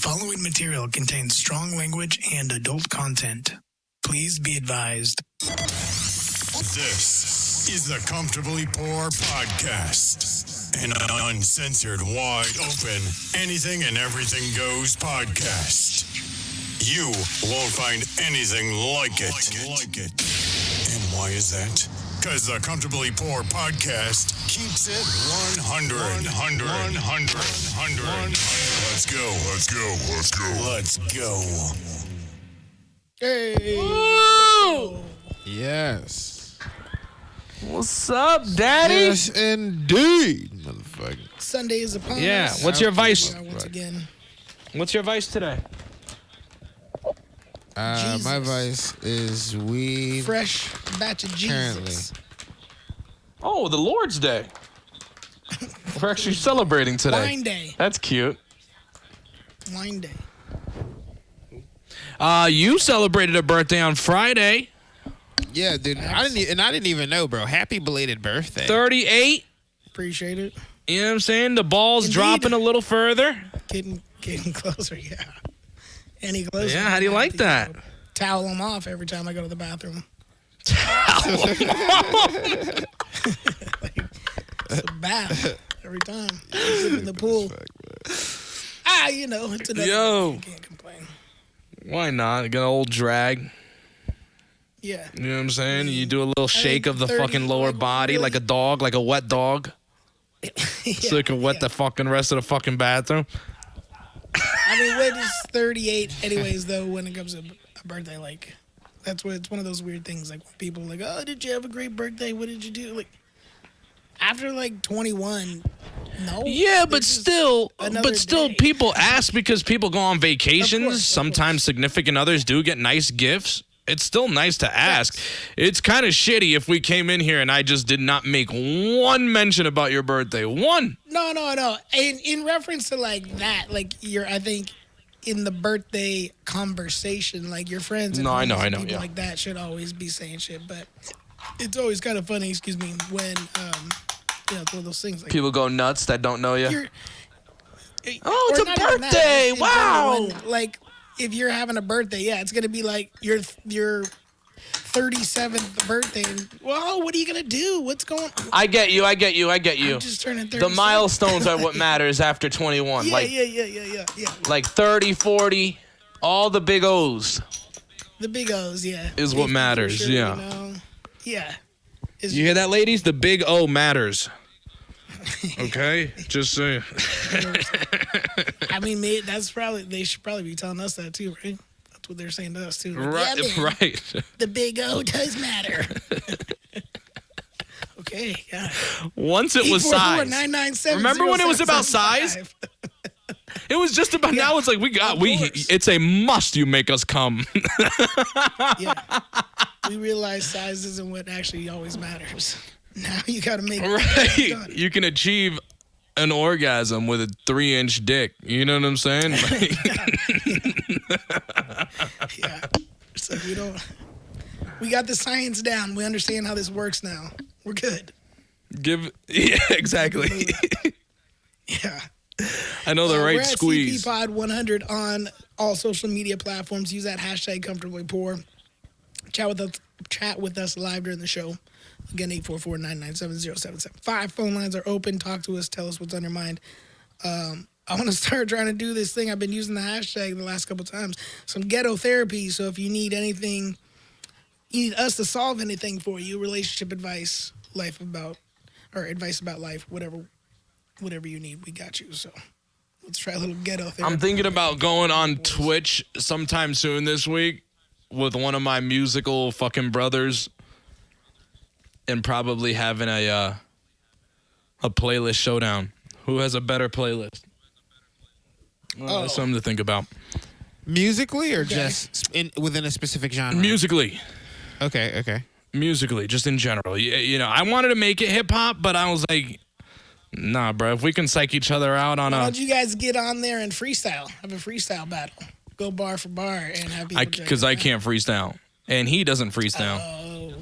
following material contains strong language and adult content. Please be advised. This is the Comfortably Poor Podcast, an uncensored, wide open, anything and everything goes podcast. You won't find anything like it. And why is that? Because the Comfortably Poor Podcast keeps it 100. Let's go. Hey. Woo! Yes. What's up, Daddy? Yes, indeed, motherfucker. Sunday is upon us. Yeah, what's your vice? Once again. What's your vice today? My vice is weed. Fresh batch of Jesus. Apparently. Oh, the Lord's Day. We're actually celebrating today. Wine day. That's cute. Wine day. You celebrated a birthday on Friday. Yeah, dude. I didn't even know, bro. Happy belated birthday. 38. Appreciate it. You know what I'm saying? The ball's Indeed. dropping a little further. Getting closer, yeah. Any closer. Yeah, how do you like that? Towel them off every time I go to the bathroom. Like, it's a bath every time. Dip in the pool. It's another Yo. day. Can't complain. Why not? Get an old drag. Yeah. You know what I'm saying? You do a little shake of the 30, fucking lower like, body really- like a dog, like a wet dog. So it can wet the fucking rest of the fucking bathroom. I mean, when it's 38 anyways, though, when it comes to a birthday, like, that's what it's one of those weird things. Like, when people are like, oh, did you have a great birthday? What did you do? Like, after, like, 21, no. Yeah, but It's just still, another day. people ask because people go on vacations. Of course. Sometimes significant others do get nice gifts. It's still nice to ask. Yes. It's kind of shitty if we came in here and I just did not make one mention about your birthday. One. No. In reference to, like, that, like, I think in the birthday conversation, like, your friends and No, I know, homies and people yeah. like that should always be saying shit. But it's always kind of funny, when, it's one of those things. Like, People go nuts that don't know you. you're- Oh, it's or a not even that, birthday. just in Wow. general, like, if you're having a birthday, yeah, it's going to be like your 37th birthday. And, well, what are you going to do? What's going on? I get you. I'm just turning 37. The milestones are what matters after 21. Yeah, like, yeah. like 30, 40, all the big O's. The big O's, yeah. Is what 50 for matters, sure, yeah. Yeah. You hear that, ladies? The big O matters. Okay? Just saying. I mean, they should probably be telling us that too, right? That's what they're saying to us too. Like, Right. yeah, man, Right. the big O does matter. Okay, yeah. Once it was size. 844-997-0775. Remember when it was about size? It was just about now. It's like it's a must. You make us come. Yeah. We realize size isn't what actually always matters. Now you got to make it Right. done. You can achieve an orgasm with a 3-inch dick. You know what I'm saying? Yeah. So we got the science down. We understand how this works now. We're good. Yeah, exactly. Yeah. I know the We're right at squeeze. CP Pod 100 on all social media platforms. Use that hashtag comfortably poor. Chat with us live during the show. Again, 844-997-0775. Phone lines are open. Talk to us. Tell us what's on your mind. I want to start trying to do this thing. I've been using the hashtag the last couple times. Some ghetto therapy. So if you need anything, you need us to solve anything for you, relationship advice, advice about life, whatever you need, we got you. So let's try a little ghetto therapy. I'm thinking about going on Twitch sometime soon this week with one of my musical fucking brothers and probably having a playlist showdown. Who has a better playlist? Well, that's something to think about. Musically or just within a specific genre? Musically. Okay. Musically, just in general. You know, I wanted to make it hip hop, but I was like, nah, bro. If we can psych each other out on Why don't you guys get on there and freestyle? Have a freestyle battle. Go bar for bar and have people. because I can't freestyle, and he doesn't freestyle. Oh,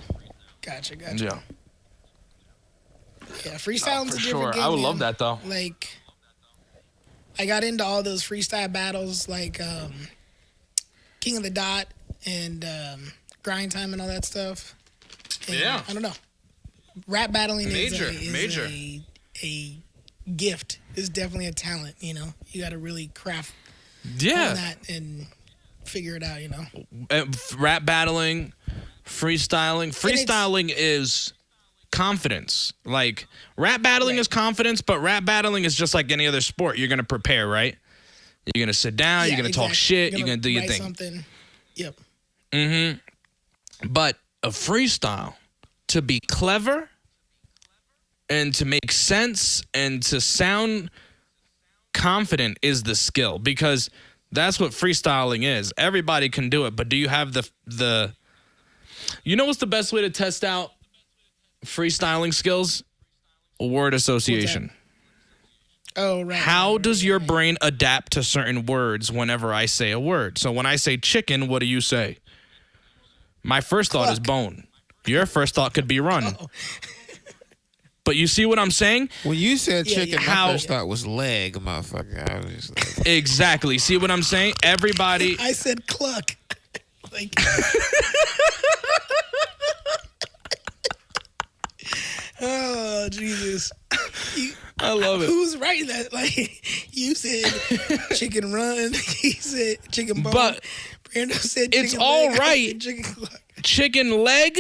gotcha. Yeah. Yeah, freestyling's a different sure. game. I would man. love that though. Like, I got into all those freestyle battles like King of the Dot and Grind Time and all that stuff. And Yeah. I don't know. Rap battling Major. is a gift. It's definitely a talent, you know. You got to really craft on that and figure it out, you know. Rap battling, freestyling. Freestyling is confidence. Like, rap battling is confidence, but rap battling is just like any other sport. You're going to prepare, right? You're going to sit down, you're going to talk shit, you're going to do your thing. Something. Yep. But a freestyle, to be clever and to make sense and to sound confident is the skill, because that's what freestyling is. Everybody can do it, but do you have the you know what's the best way to test out freestyling skills? Word association. Oh, right. How does your brain adapt to certain words whenever I say a word? So when I say chicken, what do you say? My first thought is bone. Your first thought could be run. Oh. But you see what I'm saying? When you said chicken, How- my first thought was leg, motherfucker. I was just like, Exactly. See what I'm saying? Everybody. I said cluck. Like, oh, Jesus. I love it. Who's writing that? Like, you said chicken run. He said chicken bone. But Brando said it's chicken all leg. I right. said chicken cluck. Chicken leg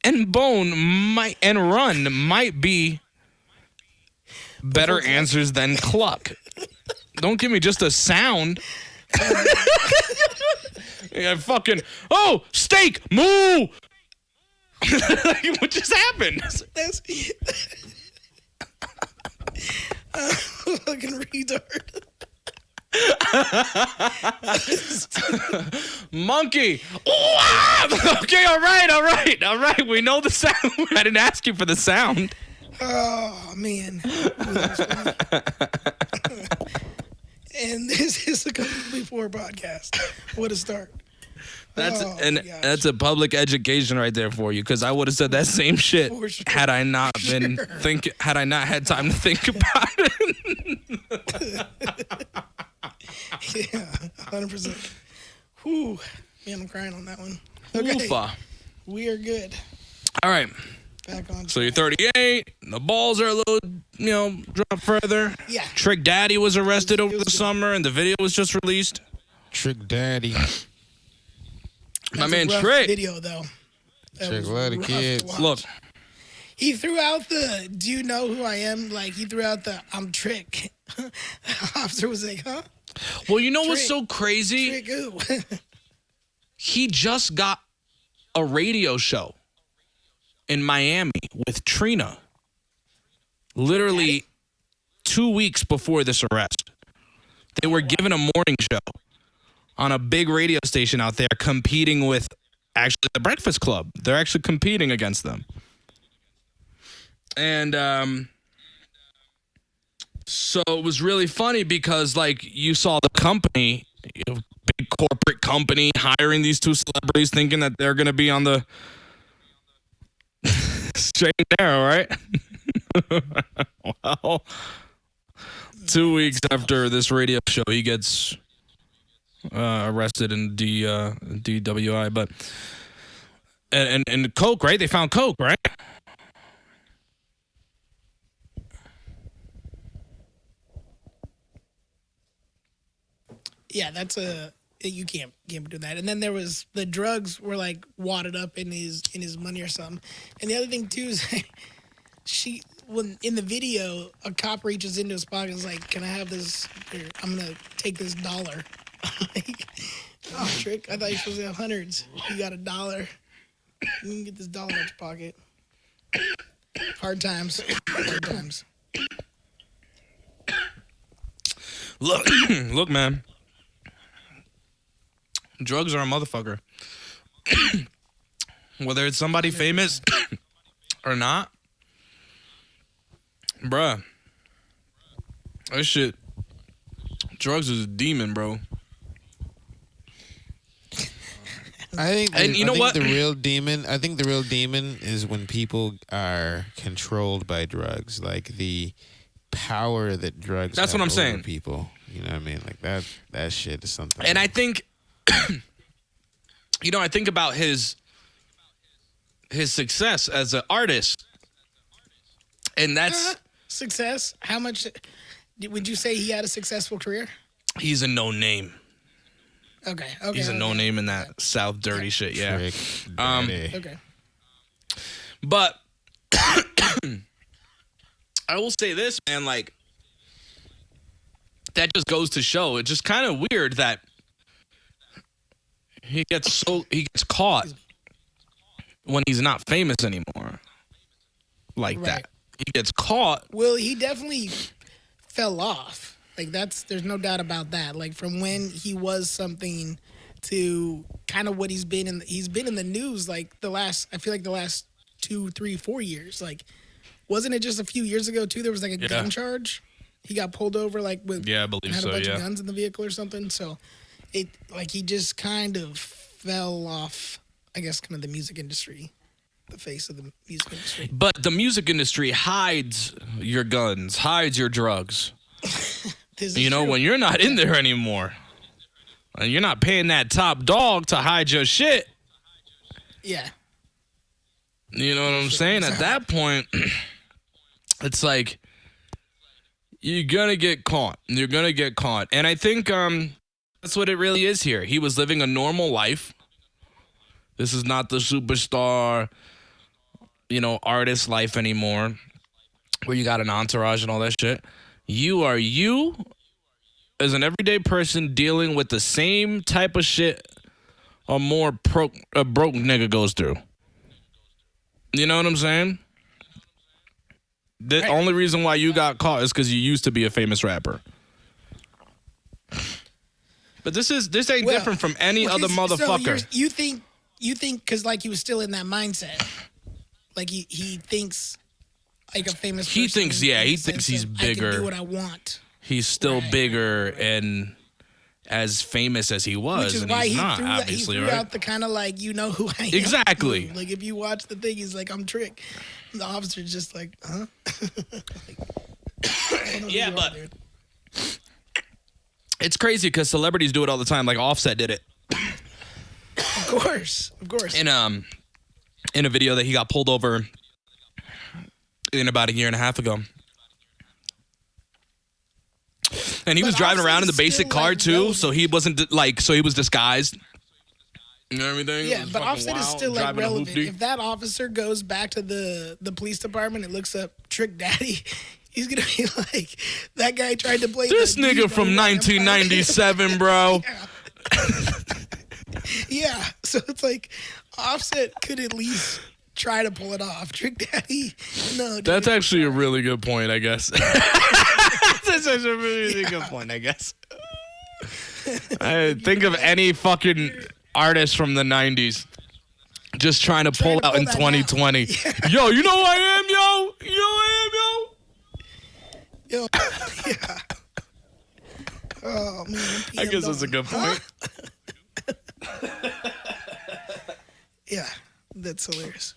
and bone and run might be better answers than cluck. Don't give me just a sound. Yeah, fucking, oh, steak, moo. What just happened? That's fucking retard. Monkey. Okay, all right. We know the sound. I didn't ask you for the sound. Oh, man. Ooh, that was funny. And this is a Completely Poor podcast. What a start. That's a public education right there for you, because I would have said that same shit For sure. had I not had I not had time to think about it. Yeah, 100%. Whew. Man, I'm crying on that one. Okay, Oofa. we are good. All right. Back on. So you're 38. The balls are a little, drop further. Yeah. Trick Daddy was arrested over was the good. summer, and the video was just released. Trick Daddy. My That's man a rough Trick. video, though. That Trick was love the rough to kids. watch. Look, He threw out the, do you know who I am? Like, he threw out the, I'm Trick. The officer was like, huh? well, you know what's Trick. so crazy? Trick who? He just got a radio show in Miami with Trina. Literally 2 weeks before this arrest. They were given a morning show on a big radio station out there, competing with actually the Breakfast Club. They're actually competing against them. And so it was really funny because, like, you saw the company, big corporate company, hiring these two celebrities, thinking that they're going to be on the straight and narrow, right? Well, 2 weeks after this radio show, he gets arrested in DWI, but and coke, right? They found coke, right? Yeah, that's you can't do that. And then there was the drugs were like wadded up in his money or something. And the other thing too is when in the video a cop reaches into his pocket and is like, "Can I have this? Here, I'm gonna take this $1." Like, oh, Trick! I thought you were supposed to have hundreds. You got $1. You can get this $1 out your pocket. Hard times. Hard times. Look, man. Drugs are a motherfucker. Whether it's somebody famous or not, bruh. That shit. Drugs is a demon, bro. I think, And you know what? The real demon. I think the real demon is when people are controlled by drugs, like the power that drugs. That's have what I'm over saying. People, you know what I mean? Like that shit is something. And I think, I think about his success as an artist, and that's success. How much would you say he had a successful career? he's a no name. Okay. He's a no name in that South dirty shit. Yeah. Trick Daddy. Okay. But I will say this, man, like that just goes to show it's just kind of weird that he gets caught when he's not famous anymore. Like Right. that. He gets caught. Well, he definitely fell off. Like there's no doubt about that. Like from when he was something to kind of what he's been in the news like I feel like the last 2, 3, 4 years. Like wasn't it just a few years ago too there was like a gun charge? He got pulled over like with I believe had so, a bunch yeah. of guns in the vehicle or something. So it like he just kind of fell off, I guess, kind of the music industry. The face of the music industry. But the music industry hides your guns, hides your drugs. This is When true. you're not in there anymore, and you're not paying that top dog to hide your shit. Yeah. You know what I'm saying? At that point, it's like you're gonna get caught. You're gonna get caught, and I think that's what it really is here. He was living a normal life. This is not the superstar, artist life anymore, where you got an entourage and all that shit. You are you as an everyday person dealing with the same type of shit a broke nigga goes through. You know what I'm saying? The only reason why you got caught is because you used to be a famous rapper. But this ain't different from any other motherfucker. So you think because like he was still in that mindset, like he thinks like a famous person. He thinks he's bigger. I can do what I want. He's still Right, bigger and as famous as he was, Which is and why he's he not, threw, obviously, he threw right? out the kind of like, you know who I am. Exactly. Like if you watch the thing, he's like, I'm Trick. And the officer's just like, huh? Yeah, but it's crazy because celebrities do it all the time. Like Offset did it Of course. in a video that he got pulled over in about a year and a half ago. And he was driving around in the basic still, car like, too, relevant. so he wasn't so he was disguised. You know everything? Yeah, but Offset is still like relevant. If that officer goes back to the police department and looks up Trick Daddy, he's gonna be like, that guy tried to play This the nigga Dino from Empire." 1997, bro. Yeah, so it's like Offset could at least try to pull it off. Trick Daddy, no. Dude. That's actually a really good point, I guess. That's actually a really good point, I guess. I think of any fucking artist from the 90s just trying to pull out in that 2020. Yo, you know who I am, yo? You know who I am, yo? Yo, yeah. Oh man, I guess that's a good point. Yeah, that's hilarious.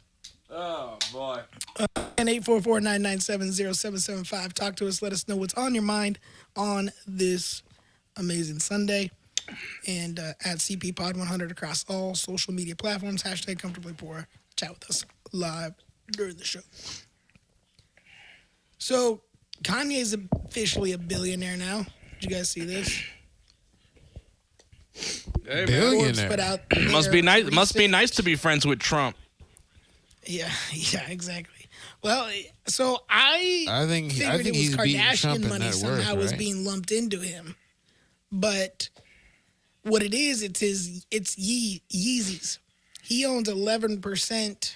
Oh, boy. And 844-997-0775. Talk to us. Let us know what's on your mind on this amazing Sunday. And at CP Pod 100 across all social media platforms. Hashtag comfortably poor. Chat with us live during the show. So Kanye's officially a billionaire now. Did you guys see this? Hey, Billionaire. Forbes put out Must their be nice. Must be recent- nice to be friends with Trump. Yeah, exactly. Well, so I think figured it was he's beating Kardashian Trump in money net somehow worth, was right? being lumped into him, but what it is, it's Yeezys. He owns 11%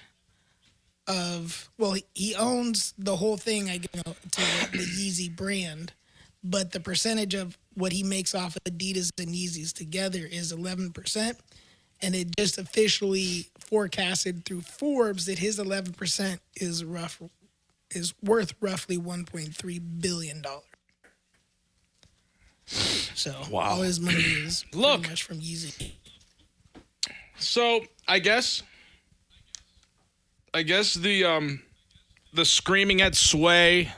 of. Well, he owns the whole thing. I guess to the Yeezy brand, but the percentage of what he makes off of Adidas and Yeezys together is 11%. And it just officially forecasted through Forbes that his 11% is worth roughly $1.3 billion. So all his money is pretty much from Yeezy. So I guess the screaming at Sway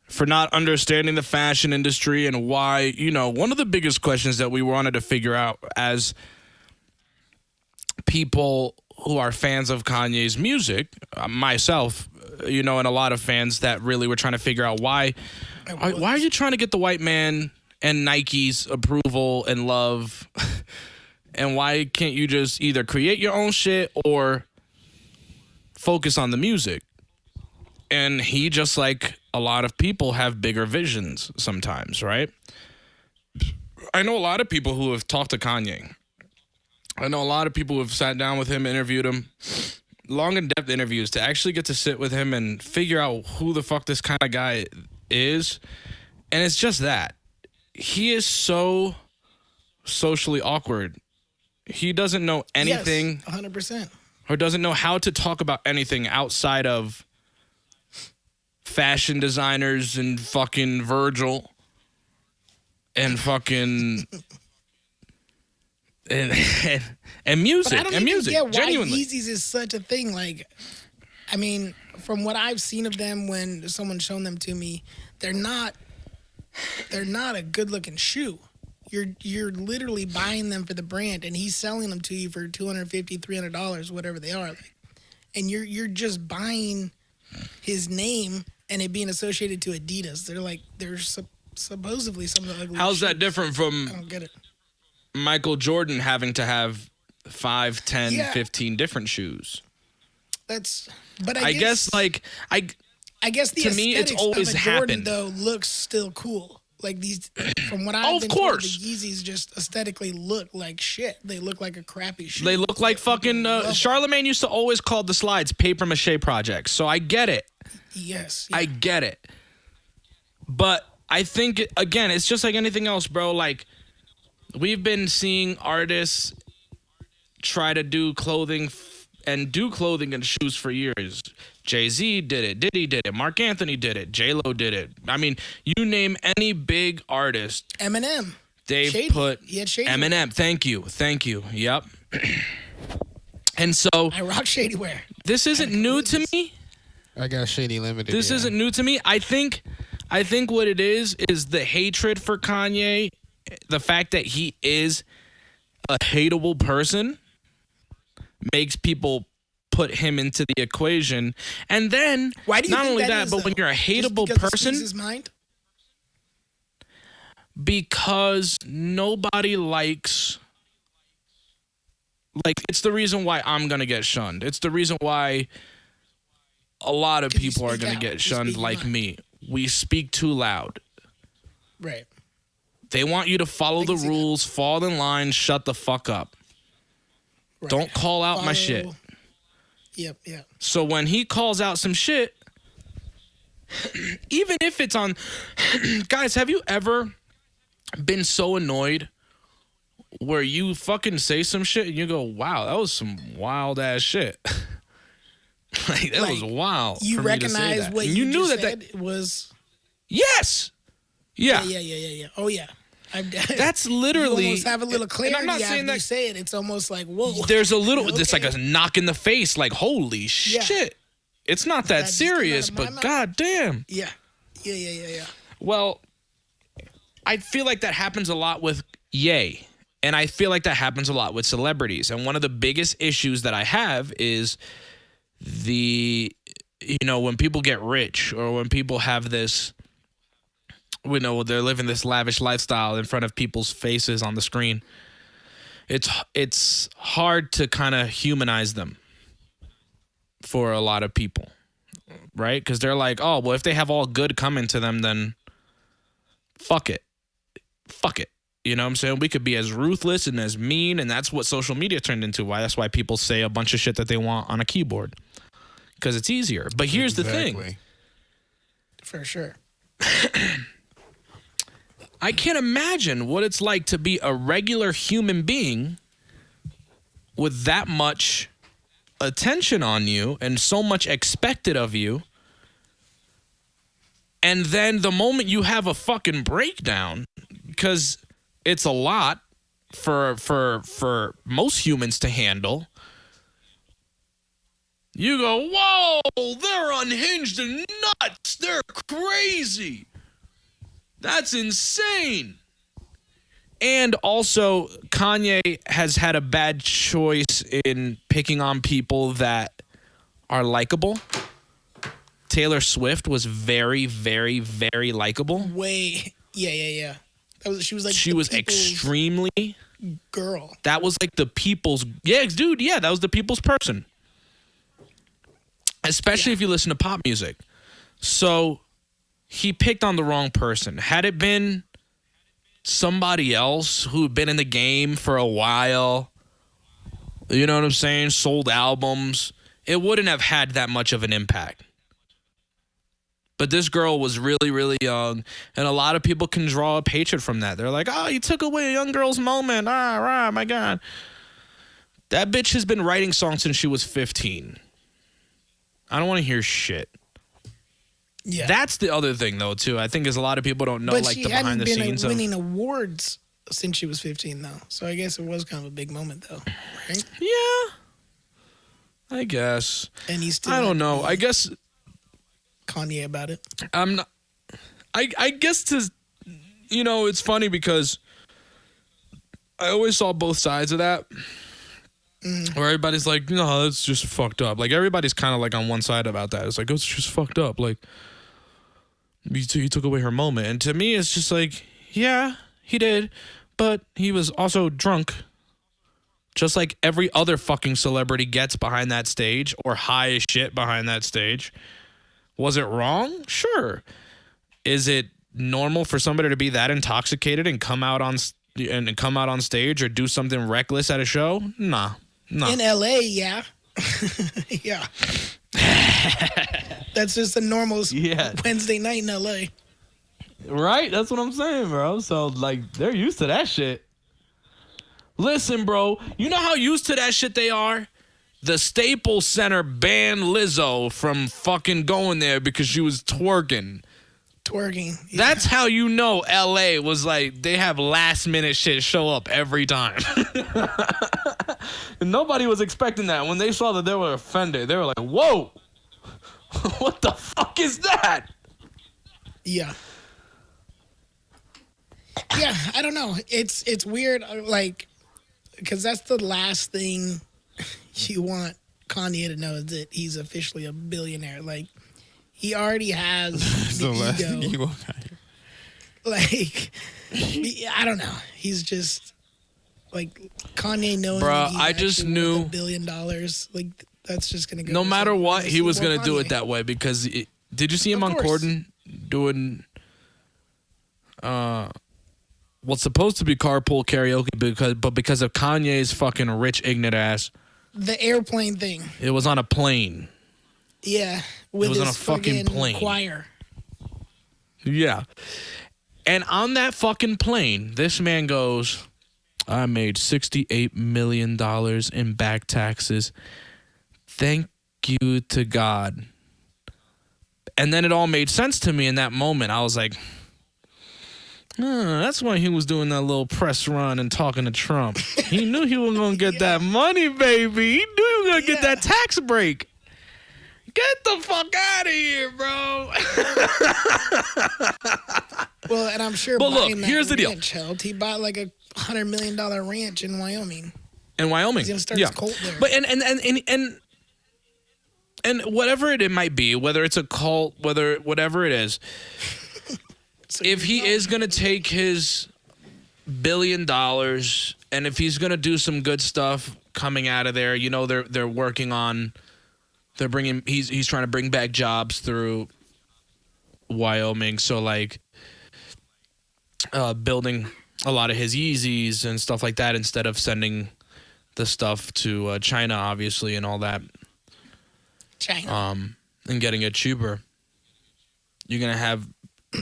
for not understanding the fashion industry and why, one of the biggest questions that we wanted to figure out as people who are fans of Kanye's music, myself, and a lot of fans that really were trying to figure out why are you trying to get the white man and Nike's approval and love? And why can't you just either create your own shit or focus on the music? And he, just like a lot of people, have bigger visions sometimes, right? I know a lot of people who have talked to Kanye. I know a lot of people who have sat down with him, interviewed him, long and depth interviews to actually get to sit with him and figure out who the fuck this kind of guy is. And it's just that. He is so socially awkward. He doesn't know anything. Yes, 100%. Or doesn't know how to talk about anything outside of fashion designers and fucking Virgil and fucking and music. But I don't and even music. get why Genuinely. Yeezys is such a thing. Like, I mean, from what I've seen of them when someone's shown them to me, they're not a good looking shoe. You're literally buying them for the brand, and he's selling them to you for $250, $300, whatever they are. Like, and you're just buying his name and it being associated to Adidas. They're supposedly some of the ugly. How's that shoes. different from I don't get it. Michael Jordan having to have 5, 10, Yeah. 15 different shoes? But I guess the to me, it's aesthetics always of a Jordan happened. though looks still cool. Like these, from what I've Oh, of been told, the course. Yeezys just aesthetically look like shit. They look like a crappy shoe. They look like fucking Charlemagne used to always call the slides paper mache projects. So I get it. Yes. I get it. But I think, again, it's just like anything else, bro. Like, we've been seeing artists try to do clothing and shoes for years. Jay-Z did it. Diddy did it. Mark Anthony did it. J-Lo did it. I mean, you name any big artist. Eminem. They've Shady. put He had shady Eminem. Thank you. Yep. And so I rock shady wear. this isn't new to me. I got Shady Limited. This isn't new to me. I think what it is the hatred for Kanye, the fact that he is a hateable person makes people put him into the equation. And then Why do you not think only that that, is, but when though? you're a Just hateable because it person, speaks his mind? because nobody likes, like, it's the reason why I'm going to get shunned. It's the reason why a lot of 'Cause you people are speak going to out. get You shunned speak your like mind. me. We speak too loud. Right. They want you to follow the can see that. rules, fall in line, shut the fuck up. Right. Don't call out my shit. Follow- Yep. So when he calls out some shit, even if it's on... Guys, have you ever been so annoyed where you fucking say some shit and you go, wow, that was some wild ass shit? Like, that was wild. You for me to say recognize that. what And you knew just that said was. Yes. Yeah. Yeah. Oh yeah. That's You literally... almost have a little and clarity I'm not after saying you that... say it. It's almost like, whoa. There's a little... Okay. It's like a knock in the face. Like, holy shit. It's not that just came out serious, of my but mouth. goddamn. Yeah. Well, I feel like that happens a lot with Ye. And I feel like that happens a lot with celebrities. And one of the biggest issues that I have is when people get rich or when people have this, they're living this lavish lifestyle in front of people's faces on the screen. It's hard to kind of humanize them for a lot of people, right? Because they're like, oh, well, if they have all good coming to them, then fuck it. You know what I'm saying? We could be as ruthless and as mean, and that's what social media turned into. That's why people say a bunch of shit that they want on a keyboard. Because it's easier. But here's the thing. For sure. I can't imagine what it's like to be a regular human being with that much attention on you and so much expected of you. And then the moment you have a fucking breakdown, because it's a lot for most humans to handle, You go, whoa, they're unhinged and nuts. They're crazy. That's insane. And also, Kanye has had a bad choice in picking on people that are likable. Taylor Swift was very, very, very likable. Yeah. She was like she was extremely girl. That was like the people's dude. Yeah, that was the people's person. Especially if you listen to pop music. So he picked on the wrong person. Had it been somebody else who'd been in the game for a while, you know what I'm saying, sold albums, it wouldn't have had that much of an impact. But this girl was really, really young, and a lot of people can draw up hatred from that. They're like, oh, you took away a young girl's moment. My God. That bitch has been writing songs since she was 15. I don't want to hear shit. Yeah. That's the other thing, though, too. I think is a lot of people don't know, like, the behind the scenes. But she hadn't been winning awards since she was 15, though. So I guess it was kind of a big moment, though. Right? Yeah. I guess. And he's still. I don't know. I guess. Kanye about it. I'm not. I guess it's funny because I always saw both sides of that. Where everybody's like, no, that's just fucked up. Like, everybody's kind of like on one side about that. It's like, oh, it's just fucked up. Like, he took away her moment. And to me, it's just like, yeah, he did. But he was also drunk. Just like every other fucking celebrity gets behind that stage or high as shit behind that stage. Was it wrong? Sure. Is it normal for somebody to be that intoxicated and come out on stage or do something reckless at a show? Nah. In LA, yeah. Yeah. That's just a normal Wednesday night in LA. Right? That's what I'm saying, bro. So, like, they're used to that shit. Listen, bro. You know how used to that shit they are? The Staples Center banned Lizzo from fucking going there because she was twerking. Yeah. That's how you know LA was like, they have last minute shit show up every time. And nobody was expecting that. When they saw that, they were offended. They were like, whoa, what the fuck is that? Yeah. Yeah, I don't know. It's weird, like, because that's the last thing you want Kanye to know, is that he's officially a billionaire. Like, he already has the ego. Like, I don't know. He's just like Kanye knowing. Bro, that I just knew $1 billion. Like, that's just gonna go. No matter what, he was gonna do it that way because did you see him on Corden doing what's supposed to be carpool karaoke because of Kanye's fucking rich ignorant ass. The airplane thing. It was on a plane. Yeah, it was on a fucking plane. Choir. Yeah. And on that fucking plane, this man goes, I made $68 million in back taxes. Thank you to God. And then it all made sense to me in that moment. I was like, that's why he was doing that little press run and talking to Trump. He knew he was going to get that money, baby. He knew he was going to get that tax break. Get the fuck out of here, bro. Well, and I'm sure but buying look, here's the deal. Helped. He bought like a $100 million ranch in Wyoming. In Wyoming. He's going to start his cult there. But and whatever it might be, whether it's a cult, whatever it is, so if he is going to take his $1 billion and if he's going to do some good stuff coming out of there, you know, they're working on, he's trying to bring back jobs through Wyoming. So like building a lot of his Yeezys and stuff like that instead of sending the stuff to China, obviously, and all that. China. And getting it cheaper. You're going to have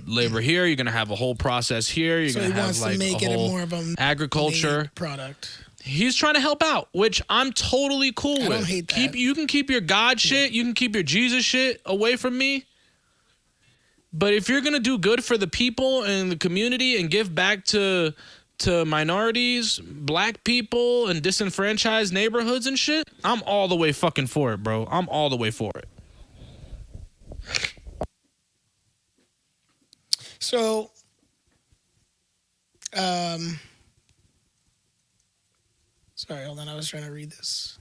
labor here. You're going to have a whole process here. You're going to have like a whole more of a agriculture product. He's trying to help out, which I'm totally cool with. I don't hate that. You can keep your God shit. You can keep your Jesus shit away from me. But if you're going to do good for the people and the community and give back to to minorities, black people, and disenfranchised neighborhoods and shit, I'm all the way fucking for it, bro. I'm all the way for it. So, sorry, hold on. I was trying to read this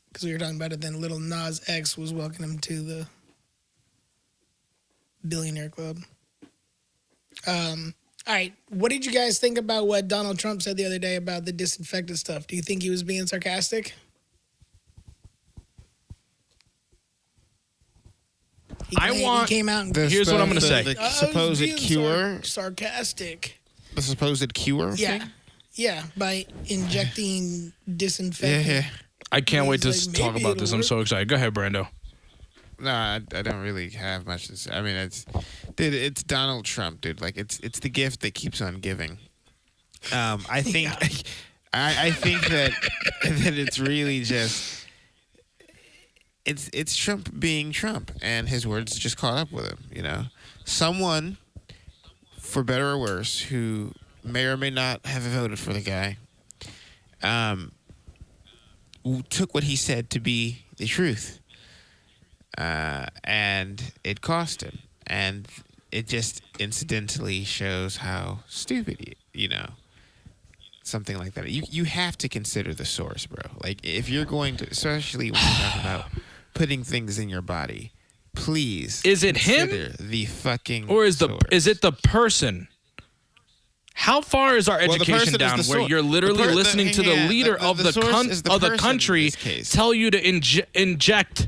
because we were talking about it. Then Lil Nas X was welcoming him to the Billionaire Club. All right, what did you guys think about what Donald Trump said the other day about the disinfectant stuff? Do you think he was being sarcastic? He came out and here's what I'm going to say. The supposed cure. Sarcastic. The supposed cure Yeah. thing? Yeah, by injecting disinfectant. Yeah. I can't wait to He's like, talk maybe about this. it'll I'm work. so excited. Go ahead, Brando. No, I don't really have much to say. I mean, it's Donald Trump, dude. Like, it's the gift that keeps on giving. I think, I think that it's really just, it's Trump being Trump, and his words just caught up with him. You know, someone, for better or worse, who may or may not have voted for the guy, took what he said to be the truth. And it cost him. And it just incidentally shows how stupid, something like that. You have to consider the source, bro. Like, if you're going to, especially when you talk about putting things in your body, please. Is it him? consider the fucking Or is source. it the person? How far is our education person is down the where source. you're literally listening to the leader of the source is the person in country this case. tell you to inject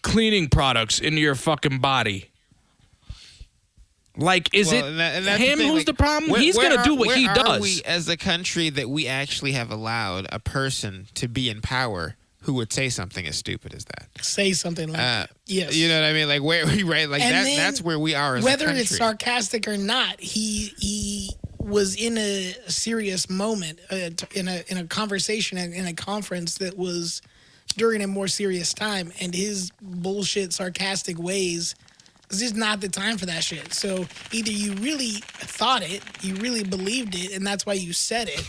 cleaning products into your fucking body? Like, is it and that's him thing, who's like, the problem? where- He's where going to are- do what where he are does. we as a country that we actually have allowed a person to be in power who would say something as stupid as that? Say something like that. Yes. You know what I mean? Like, where we right? Like And then that's where we are as whether a country. it's sarcastic or not, he was in a serious moment, in a conversation in a conference that was during a more serious time, and his bullshit sarcastic ways, it's just not the time for that shit. So either you really thought it, you really believed it, and that's why you said it,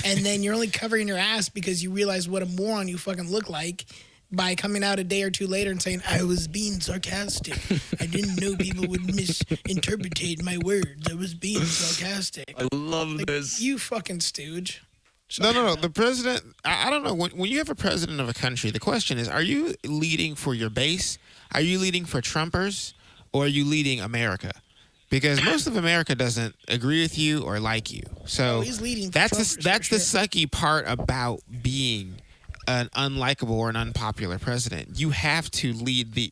and then you're only covering your ass because you realize what a moron you fucking look like by coming out a day or two later and saying, I was being sarcastic. I didn't know people would misinterpret my words. I was being sarcastic. I love this. You fucking stooge. No. The president, I don't know. When you have a president of a country, the question is, are you leading for your base? Are you leading for Trumpers? Or are you leading America? Because most of America doesn't agree with you or like you. So he's leading for that's Trumpers, the for sure. sucky part about being an unlikable or an unpopular president. You have to lead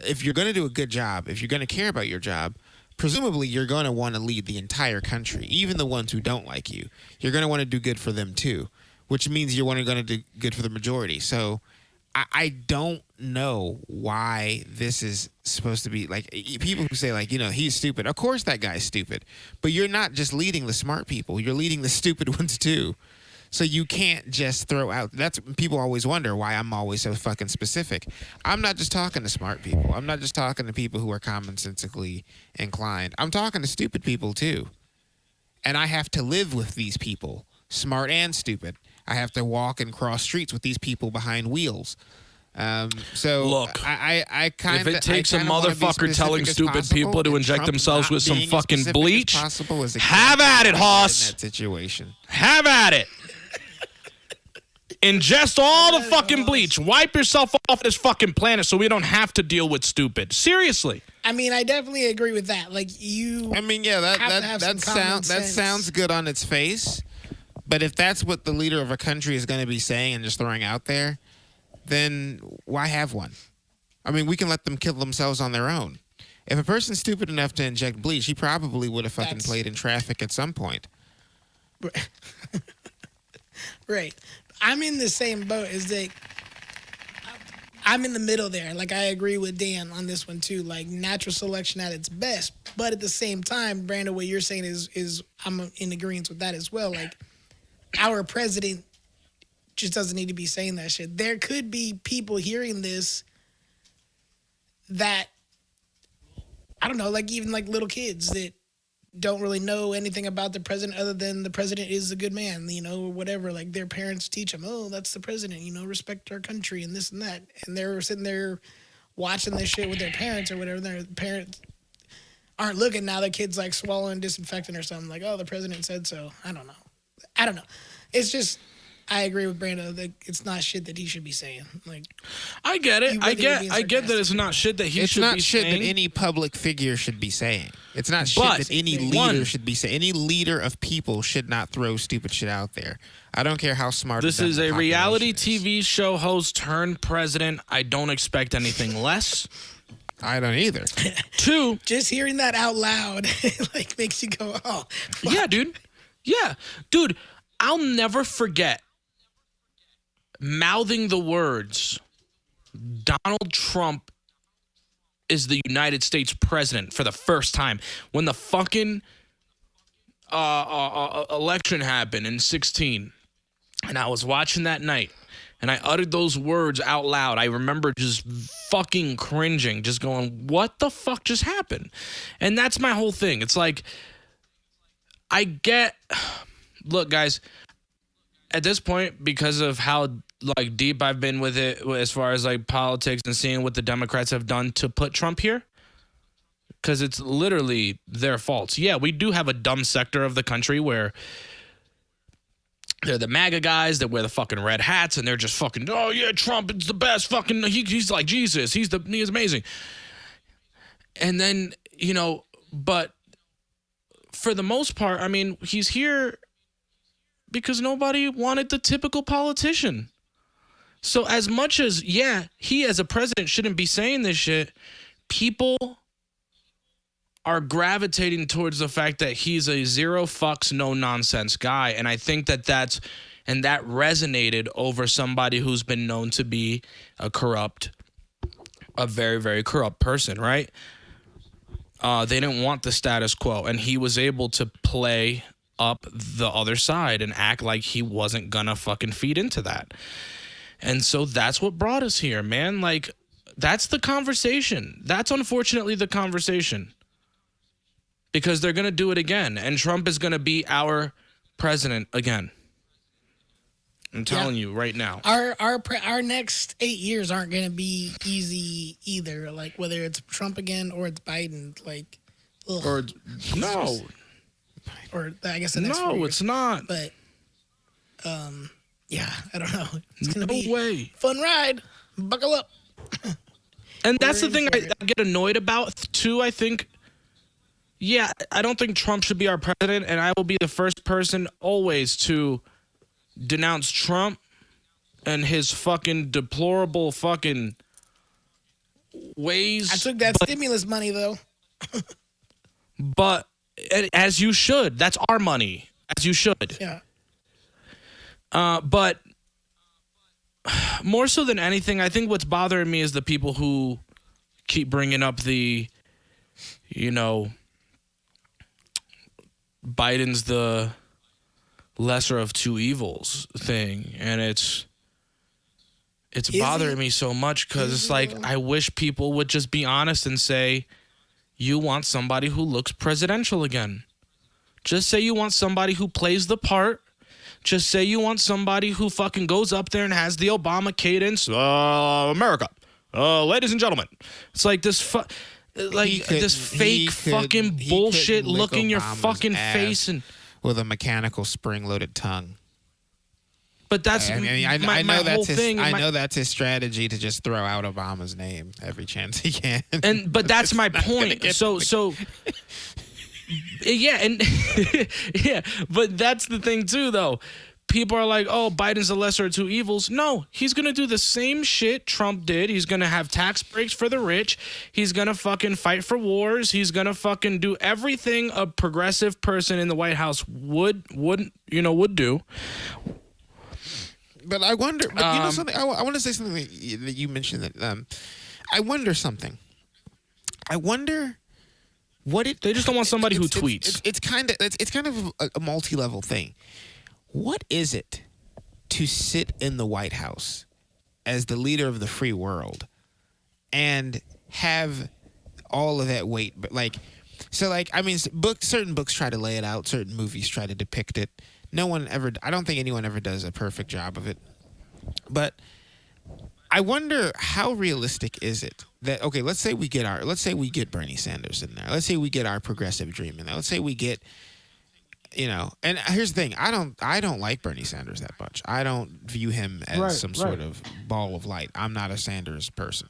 if you're going to do a good job, if you're going to care about your job, presumably you're going to want to lead the entire country, even the ones who don't like you. You're going to want to do good for them too, which means you're going to do good for the majority. So I don't know why this is supposed to be like people who say like, he's stupid. Of course that guy's stupid, but you're not just leading the smart people. You're leading the stupid ones too. So you can't just throw out. That's people always wonder why I'm always so fucking specific. I'm not just talking to smart people. I'm not just talking to people who are commonsensically inclined. I'm talking to stupid people too. And I have to live with these people, smart and stupid. I have to walk and cross streets with these people behind wheels. So look, I kind of if it takes a motherfucker telling stupid people to inject themselves with some fucking bleach, have at it, Hoss. In that situation, have at it. Ingest all the fucking bleach. Wipe yourself off this fucking planet so we don't have to deal with stupid. Seriously. I mean, I definitely agree with that. Like you. I mean, yeah, that sounds good on its face. But if that's what the leader of a country is going to be saying and just throwing out there, then why have one? I mean, we can let them kill themselves on their own. If a person's stupid enough to inject bleach, he probably would have fucking played in traffic at some point. Right. I'm in the same boat as they. I'm in the middle there. Like, I agree with Dan on this one, too. Like, natural selection at its best. But at the same time, Brando, what you're saying is I'm in agreement with that as well. Like, our president just doesn't need to be saying that shit. There could be people hearing this that I don't know, like even like little kids that don't really know anything about the president other than the president is a good man, or whatever. Like their parents teach them, oh, that's the president, respect our country and this and that. And they're sitting there watching this shit with their parents or whatever. Their parents aren't looking. Now the kid's like swallowing disinfectant or something, like, oh, the president said so. I don't know. It's just, I agree with Brando that it's not shit that he should be saying. Like, I get it. I get that it's not shit that he should be saying. It's not shit that any public figure should be saying. It's not shit that any leader should be saying. Any leader of people should not throw stupid shit out there. I don't care how smart. This is a reality TV show host turned president. I don't expect anything less. I don't either. 2, just hearing that out loud like makes you go, oh, fuck. Yeah, dude. Yeah, dude. I'll never forget mouthing the words, Donald Trump is the United States president for the first time when the fucking election happened in 2016. And I was watching that night and I uttered those words out loud. I remember just fucking cringing, just going, what the fuck just happened? And that's my whole thing. It's like, look, guys, at this point, because of how like deep I've been with it as far as like politics and seeing what the Democrats have done to put Trump here, because it's literally their faults. Yeah, we do have a dumb sector of the country where they're the MAGA guys that wear the fucking red hats and they're just fucking, oh yeah, Trump is the best fucking, he's like Jesus, he's amazing. And then, but for the most part, I mean, he's here because nobody wanted the typical politician. So as much as, yeah, he as a president shouldn't be saying this shit, people are gravitating towards the fact that he's a zero fucks, no nonsense guy. And I think that that resonated over somebody who's been known to be a very, very corrupt person, right? They didn't want the status quo, and he was able to play up the other side and act like he wasn't gonna fucking feed into that. And so that's what brought us here, man. Like, that's the conversation. That's unfortunately the conversation. Because they're gonna do it again, and Trump is gonna be our president again. I'm telling you right now. Our next 8 years aren't gonna be easy either. Like whether it's Trump again or it's Biden, like, ugh. Or no. Or I guess the next no, it's not. But, yeah, I don't know. It's gonna be way. Fun ride. Buckle up. And that's the thing I get annoyed about too. I think, yeah, I don't think Trump should be our president, and I will be the first person always to denounce Trump and his fucking deplorable fucking ways. I took that stimulus money though. But as you should. That's our money. As you should. Yeah. But more so than anything, I think what's bothering me is the people who keep bringing up the, Biden's the lesser of two evils thing. And it's bothering me so much because it's like, I wish people would just be honest and say, you want somebody who looks presidential again. Just say you want somebody who plays the part. Just say you want somebody who fucking goes up there and has the Obama cadence. America. Ladies and gentlemen. It's like this fake fucking bullshit look in your fucking face and with a mechanical spring-loaded tongue. But that's I know that's his strategy to just throw out Obama's name every chance he can. But that's my point. So yeah, and yeah, but that's the thing too, though. People are like, "Oh, Biden's the lesser of two evils." No, he's gonna do the same shit Trump did. He's gonna have tax breaks for the rich. He's gonna fucking fight for wars. He's gonna fucking do everything a progressive person in the White House would do. But I wonder. But something. I want to say something that you mentioned that. I wonder something. I wonder what it. They just don't want somebody who tweets. It's kind of a multi-level thing. What is it to sit in the White House as the leader of the free world and have all of that weight, but like, so like, I mean, certain books try to lay it out, certain movies try to depict it. I don't think anyone ever does a perfect job of it. But I wonder, how realistic is it that, okay, let's say we get Bernie Sanders in there. Let's say we get our progressive dream in there. Let's say we get, and here's the thing, I don't like Bernie Sanders that much. I don't view him as some sort of ball of light. I'm not a Sanders person.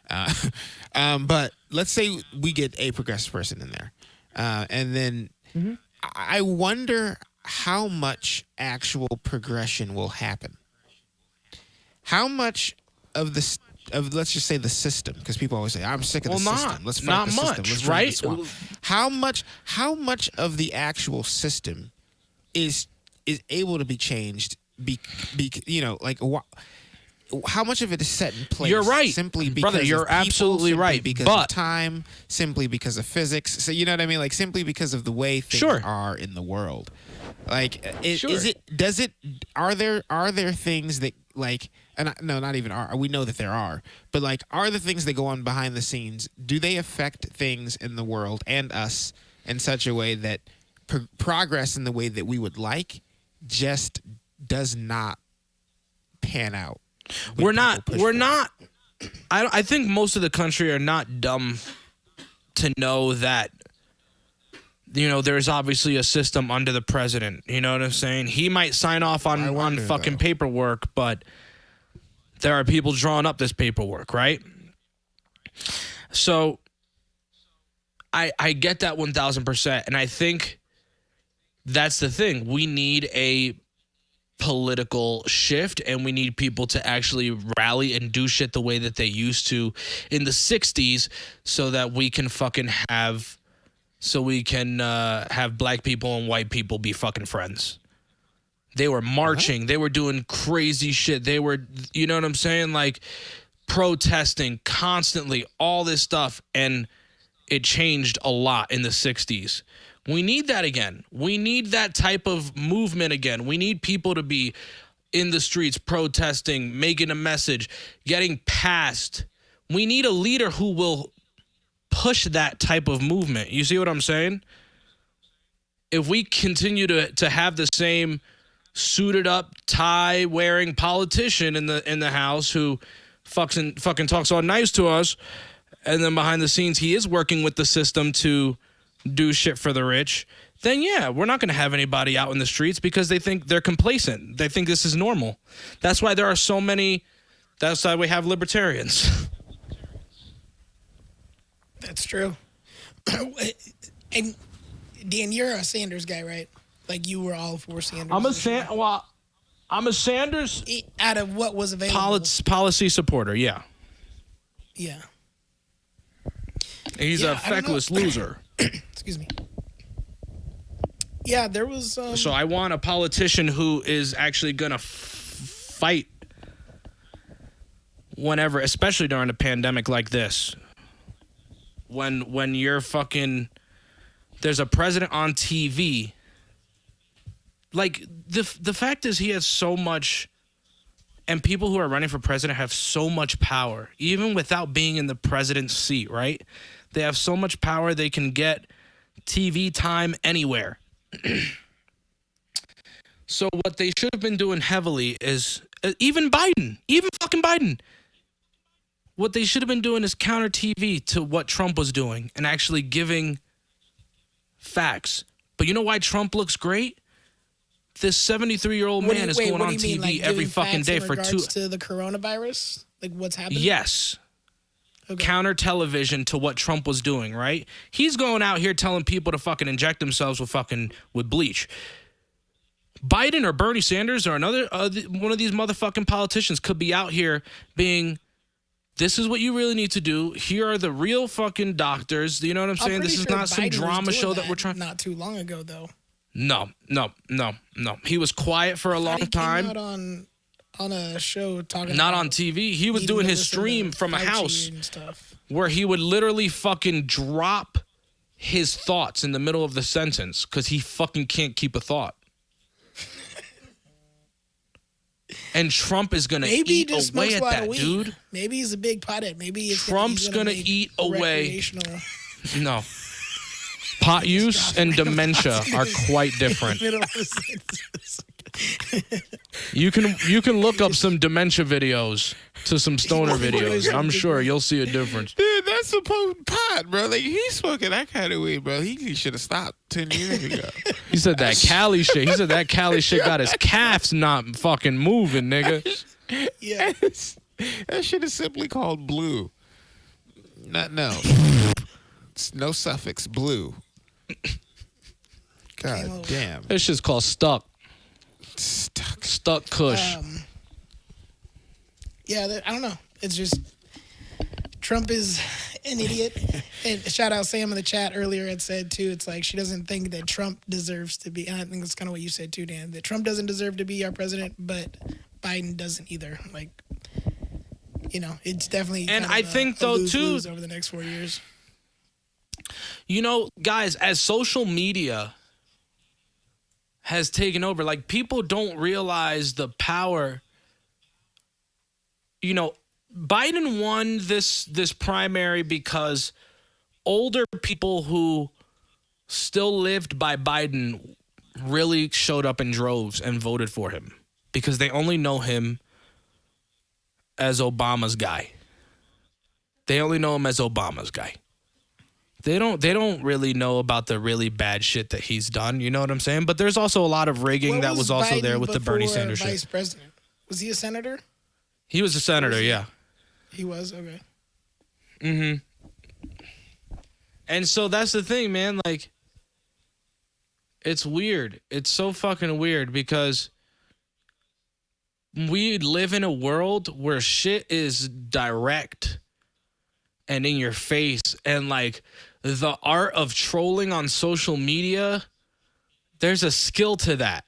But let's say we get a progressive person in there. And then I wonder how much actual progression will happen. How much of let's just say the system, because people always say, I'm sick of the system. Let's fight the system. Let's drive the swamp. How much of the actual system is able to be changed? How much of it is set in place? You're right. Simply because brother, you're of people, absolutely simply right. because of time, simply because of physics. So you know what I mean? Like, simply because of the way things are in the world. Like, are there things that, like, no, not even are. We know that there are. But, like, are the things that go on behind the scenes, do they affect things in the world and us in such a way that progress in the way that we would like just does not pan out? We're not. I think most of the country are not dumb to know that, there's obviously a system under the president. You know what I'm saying? He might sign off on fucking paperwork, but there are people drawing up this paperwork, right? So I get that 1,000%, and I think that's the thing. We need a political shift, and we need people to actually rally and do shit the way that they used to in the 60s, so that we can fucking have black people and white people be fucking friends. They were marching. They were doing crazy shit. They were, you know what I'm saying? Like, protesting constantly, all this stuff. And it changed a lot in the 60s. We need that again. We need that type of movement again. We need people to be in the streets protesting, making a message, getting passed. We need a leader who will push that type of movement. You see what I'm saying? If we continue to have the same suited up, tie wearing politician in the house who fucking talks all nice to us, and then behind the scenes he is working with the system to do shit for the rich, then yeah, we're not going to have anybody out in the streets because they think they're complacent. They think this is normal. That's why there are so many. That's why we have libertarians. That's true. And Dan, you're a Sanders guy, right? Like, you were all for Sanders. I'm a Sanders. Out of what was available. Policy supporter, yeah. Yeah. He's a feckless loser. Excuse me. Yeah, there was. So I want a politician who is actually gonna fight whenever, especially during a pandemic like this. When you're fucking, there's a president on TV. Like, the fact is, he has so much, and people who are running for president have so much power, even without being in the president's seat, right? They have so much power, they can get TV time anywhere. So what they should have been doing heavily is, even fucking Biden, what they should have been doing is counter TV to what Trump was doing and actually giving facts. But you know why Trump looks great? This 73-year-old man is going on TV like every fucking day for to the coronavirus? Like, what's happening? Yes. Okay. Counter television to what Trump was doing, right? He's going out here telling people to fucking inject themselves with bleach. Biden or Bernie Sanders or another one of these motherfucking politicians could be out here being, this is what you really need to do. Here are the real fucking doctors. You know what I'm saying? This is not some drama show that we're trying. Not too long ago, though. No. He was quiet for a long time. He came out on a show talking. Not about on TV. He was doing his stream from a house where he would literally fucking drop his thoughts in the middle of the sentence because he fucking can't keep a thought. And Trump is going to Maybe he eat just away smokes at a lot that, of weed. dude. Maybe he's a big pothead. Maybe Trump's going to eat away. recreational. No. Pot use and dementia are quite different. Middle of the sentence. You can look up some dementia videos to some stoner videos. I'm sure you'll see a difference. Dude, that's a pot, bro. Like, he's smoking that kind of weed, bro. He should have stopped 10 years ago. He said that Cali shit. He said that Cali shit got his calves not fucking moving, nigga. Yeah. That shit is simply called blue. No. It's no suffix, blue. God damn. That shit's called stuck. Stuck Kush. Yeah, I don't know. It's just Trump is an idiot. And shout out Sam in the chat earlier had said too. It's like she doesn't think that Trump deserves to be. And I think that's kind of what you said too, Dan. That Trump doesn't deserve to be our president, but Biden doesn't either. Like, you know, it's definitely. And kind I of think a though lose-lose too, over the next 4 years. You know, guys, as social media has taken over, like, people don't realize the power. You know, Biden won this primary because older people who still lived by Biden really showed up in droves and voted for him because they only know him as Obama's guy. They only know him as Obama's guy. They don't really know about the really bad shit that he's done. You know what I'm saying? But there's also a lot of rigging that was also Biden there with the Bernie before Sanders vice shit. president? Was he a senator? He was a senator, yeah. He was? Okay. Mm-hmm. And so that's the thing, man. Like, it's weird. It's so fucking weird because we live in a world where shit is direct and in your face, and like the art of trolling on social media, there's a skill to that.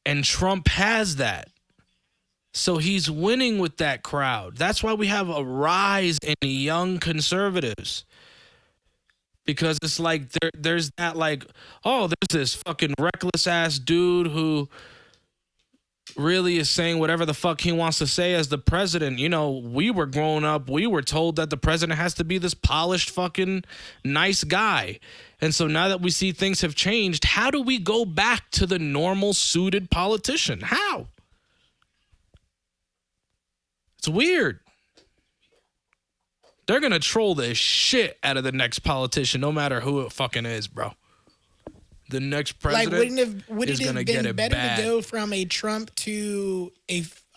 And Trump has that. So he's winning with that crowd. That's why we have a rise in young conservatives. Because it's like there's that like, oh, there's this fucking reckless ass dude who really is saying whatever the fuck he wants to say as the president. You know, we were growing up, we were told that the president has to be this polished fucking nice guy. And so now that we see things have changed, how do we go back to the normal suited politician? How? It's weird. They're going to troll the shit out of the next politician, no matter who it fucking is, bro. The next president would is it going to have get been it better bad. to go from a Trump to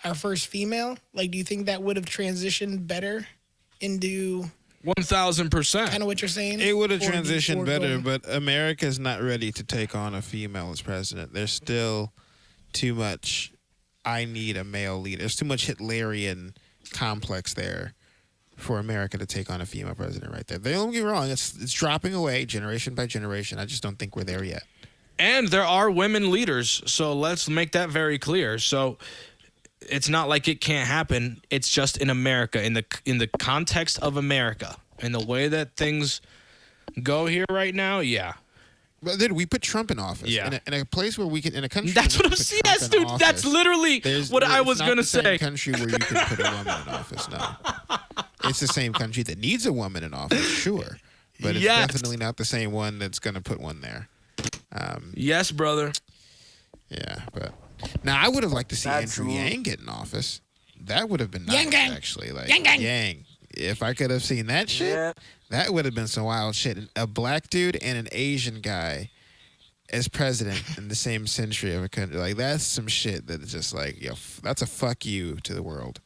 our first female? Like, do you think that would have transitioned better into 1,000%. kind of what you're saying? It would have Or transitioned before better, going- but America's not ready to take on a female as president. There's still too much, I need a male leader. There's too much Hitlerian complex there for America to take on a female president right there. Don't get me wrong, it's dropping away generation by generation. I just don't think we're there yet. And there are women leaders, so let's make that very clear. So it's not like it can't happen. It's just in America, in the context of America, in the way that things go here right now. Yeah, But dude, we put Trump in office. Yeah. In a place where we can, in a country. that's where what we I'm put saying. Trump Yes, in dude. office, That's literally what I was gonna It's not the say. same country where you can put a woman in office. No, it's the same country that needs a woman in office, sure, but it's Yes. definitely not the same one that's gonna put one there. Yes, brother. Yeah, but now I would have liked to see That's Andrew cool. Yang get in office. That would have been nice, Yang Gang. actually. Like Yang Gang. Yang. If I could have seen that shit, Yeah. that would have been some wild shit. A black dude and an Asian guy as president in the same century of a country. Like, that's some shit that is just like, yo, that's a fuck you to the world.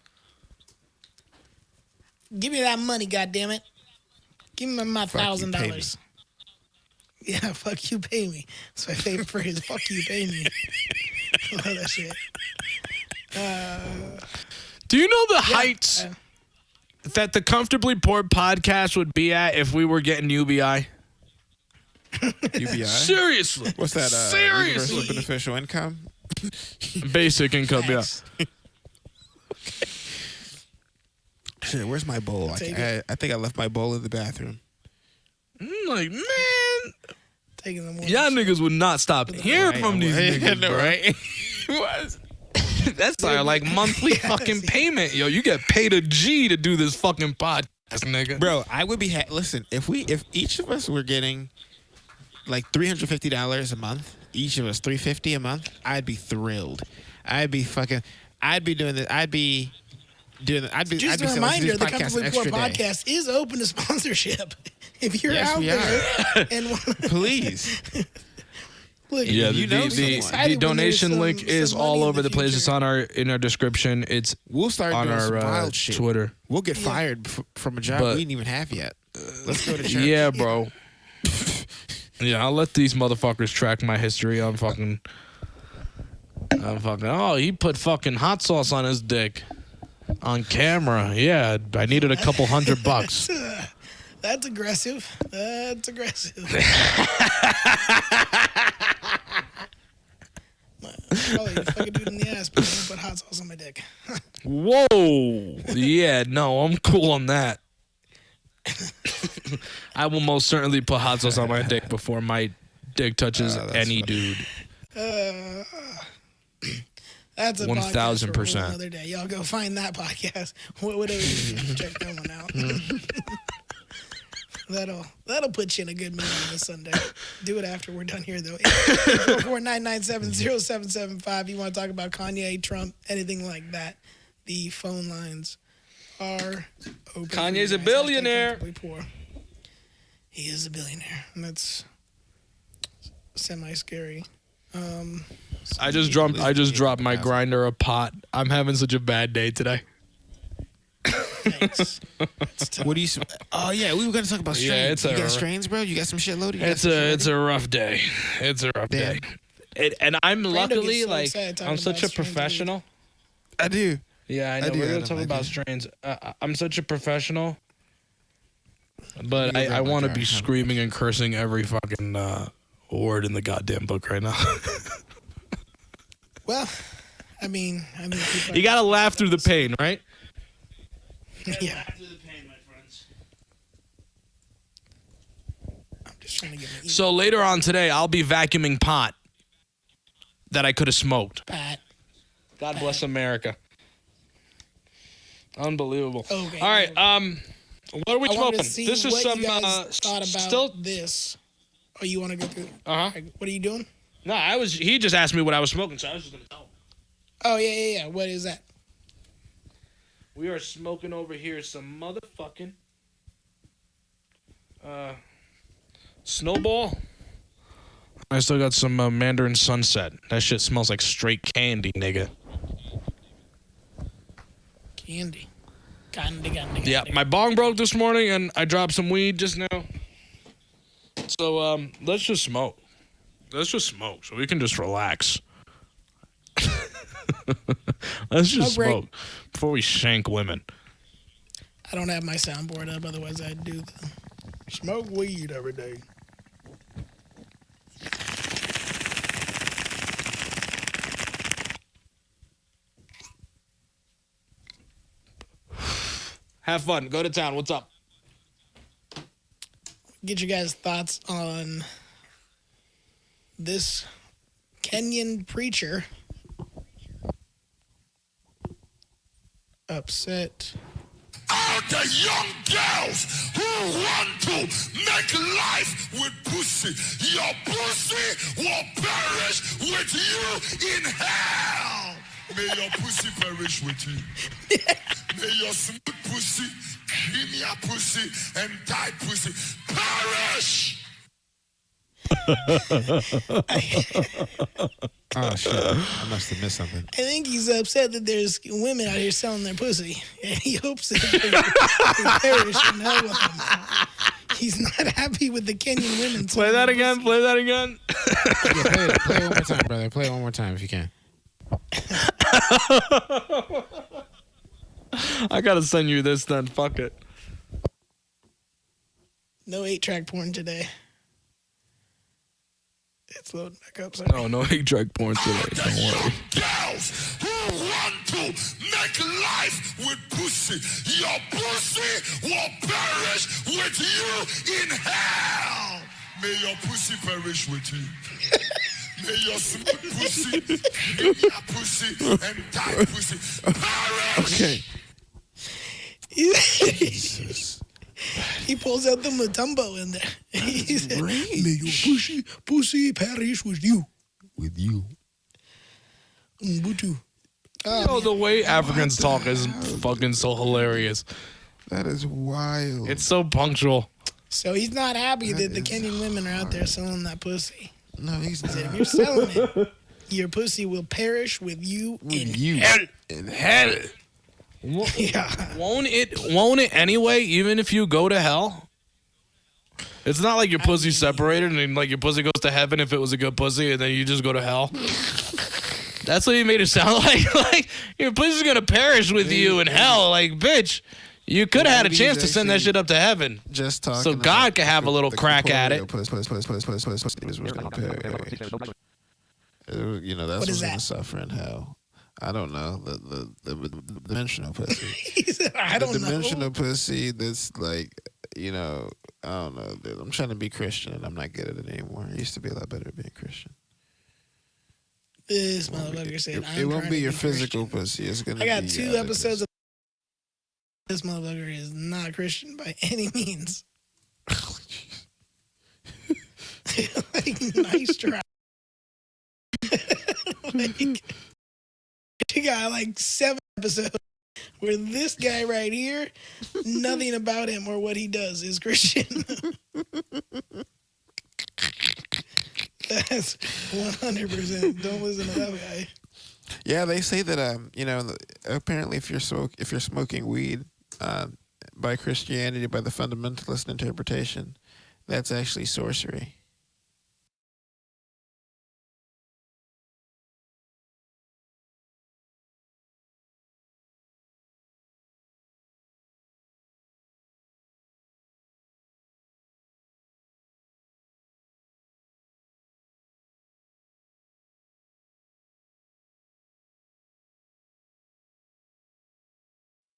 Give me that money, goddammit. Give me my Fuck you, pay me. $1,000. Yeah, fuck you, pay me. That's my favorite phrase. Fuck you, pay me. I love that shit. Do you know the heights that the Comfortably Poor podcast would be at if we were getting UBI? UBI? Seriously. What's that? Seriously. Universal beneficial income? Basic income, yeah. Facts. Shit, where's my bowl? take I think I left my bowl in the bathroom. I'm like, man, Taking the morning y'all shit. niggas would not stop hearing from these niggas, know, bro. right? Taking That's like monthly fucking payment, yo. You get paid a G to do this fucking podcast, nigga. Bro, I would be listen, if each of us were getting like $350 a month, each of us $350 a month, I'd be thrilled. I'd be doing this. Just a reminder, the Comfortably Poor podcast is open to sponsorship. If you're out there and please. Look, Yeah, the donation link is all over the place. It's in our description. It's we'll start on doing our some wild shit. Twitter. We'll get fired from a job we didn't even have yet. Let's go to church. Yeah, bro. Yeah, I'll let these motherfuckers track my history. I'm fucking. Oh, he put fucking hot sauce on his dick on camera. Yeah, I needed a couple $100. That's aggressive. That's aggressive. Probably a fucking dude in the ass, but I'm gonna put hot sauce on my dick. Whoa. Yeah, no, I'm cool on that. I will most certainly put hot sauce on my dick before my dick touches any dude. That's a 1000%. For another day. Y'all go find that podcast. Whatever you do, check that one out. That'll put you in a good mood on this Sunday. Do it after we're done here, though. 844-997-0775. You want to talk about Kanye, Trump, anything like that? The phone lines are open. Kanye's a billionaire. Poor. He is a billionaire, and that's semi-scary. I just dropped my grinder a pot. I'm having such a bad day today. Thanks. What do you? Oh yeah, we were gonna talk about strains. Yeah, it's you got strains, bro. You got some shit loaded. It's a rough day. It's a rough day. And I'm luckily so like I'm such a strains professional. I do. Yeah, I know. We're gonna talk about strains. I'm such a professional, but I want to be screaming and cursing every fucking word in the goddamn book right now. Well, I mean, you gotta laugh through the pain, right? Yeah. Through the pain, my friends. I'm just trying to get my So later on today, I'll be vacuuming pot that I could have smoked. Pat. God bless America. Unbelievable. Okay. All right. What are we smoking? This This is what some you guys thought about still. this. Oh, you want to go through? Uh huh. What are you doing? No, he just asked me what I was smoking, so I was just gonna tell him. Oh yeah. What is that? We are smoking over here some motherfucking Snowball. I still got some Mandarin Sunset. That shit smells like straight candy, nigga. Candy. Yeah, my bong broke this morning, and I dropped some weed just now. So let's just smoke. Let's just smoke, so we can just relax. Let's just smoke before we shank women. I don't have my soundboard up, otherwise I'd do the smoke weed every day. Have fun. Go to town. What's up? Get your guys' thoughts on this Kenyan preacher upset. Are the young girls who want to make life with pussy. Your pussy will perish with you in hell. May your pussy perish with you. May your smooth pussy, creamier pussy, and tight pussy perish. Oh shit! I must have missed something. I think he's upset that there's women out here selling their pussy, and he hopes that they perish in hell with him. He's not happy with the Kenyan women. Play that again. Play that again. Yeah, play it one more time, brother. Play it one more time if you can. I gotta send you this then. Fuck it. No 8-track porn today. It's loading back up. Sorry. Oh, no 8-track porn today. Don't worry. Girls who want to make life with pussy. Your pussy will perish with you in hell. May your pussy perish with you. May your smooth pussy, linear pussy, and tight pussy perish. Okay. He pulls out the Mutombo in there. He said, may your pussy perish with you. With you. Mbutu. Yo, the way Africans talk is fucking so hilarious. That is wild. It's so punctual. So he's not happy that the is Kenyan women are out there selling that pussy. No, he's not. If you're selling it, your pussy will perish with you in hell. In hell. Yeah. Won't it anyway, even if you go to hell? It's not like your pussy's separated and like your pussy goes to heaven if it was a good pussy and then you just go to hell. That's what he made it sound like. Like your pussy's gonna perish with you in hell. Like, bitch, you could have had a chance to send that shit up to heaven. Just talking. So God could have a little crack at it. You know, that's what's gonna suffer in hell. I don't know the dimensional pussy. He said, I don't know. The dimensional pussy that's like, you know, I don't know. Dude, I'm trying to be Christian and I'm not good at it anymore. I used to be a lot better at being Christian. This motherfucker said, it won't be your physical pussy. It's gonna. I got be 2 episodes of this motherfucker is not Christian by any means. Like, nice try. Like, you got like 7 episodes where this guy right here, nothing about him or what he does is Christian. That's 100%. Don't listen to that guy. Yeah, they say that you know, apparently if you're smoking weed by Christianity, by the fundamentalist interpretation, that's actually sorcery.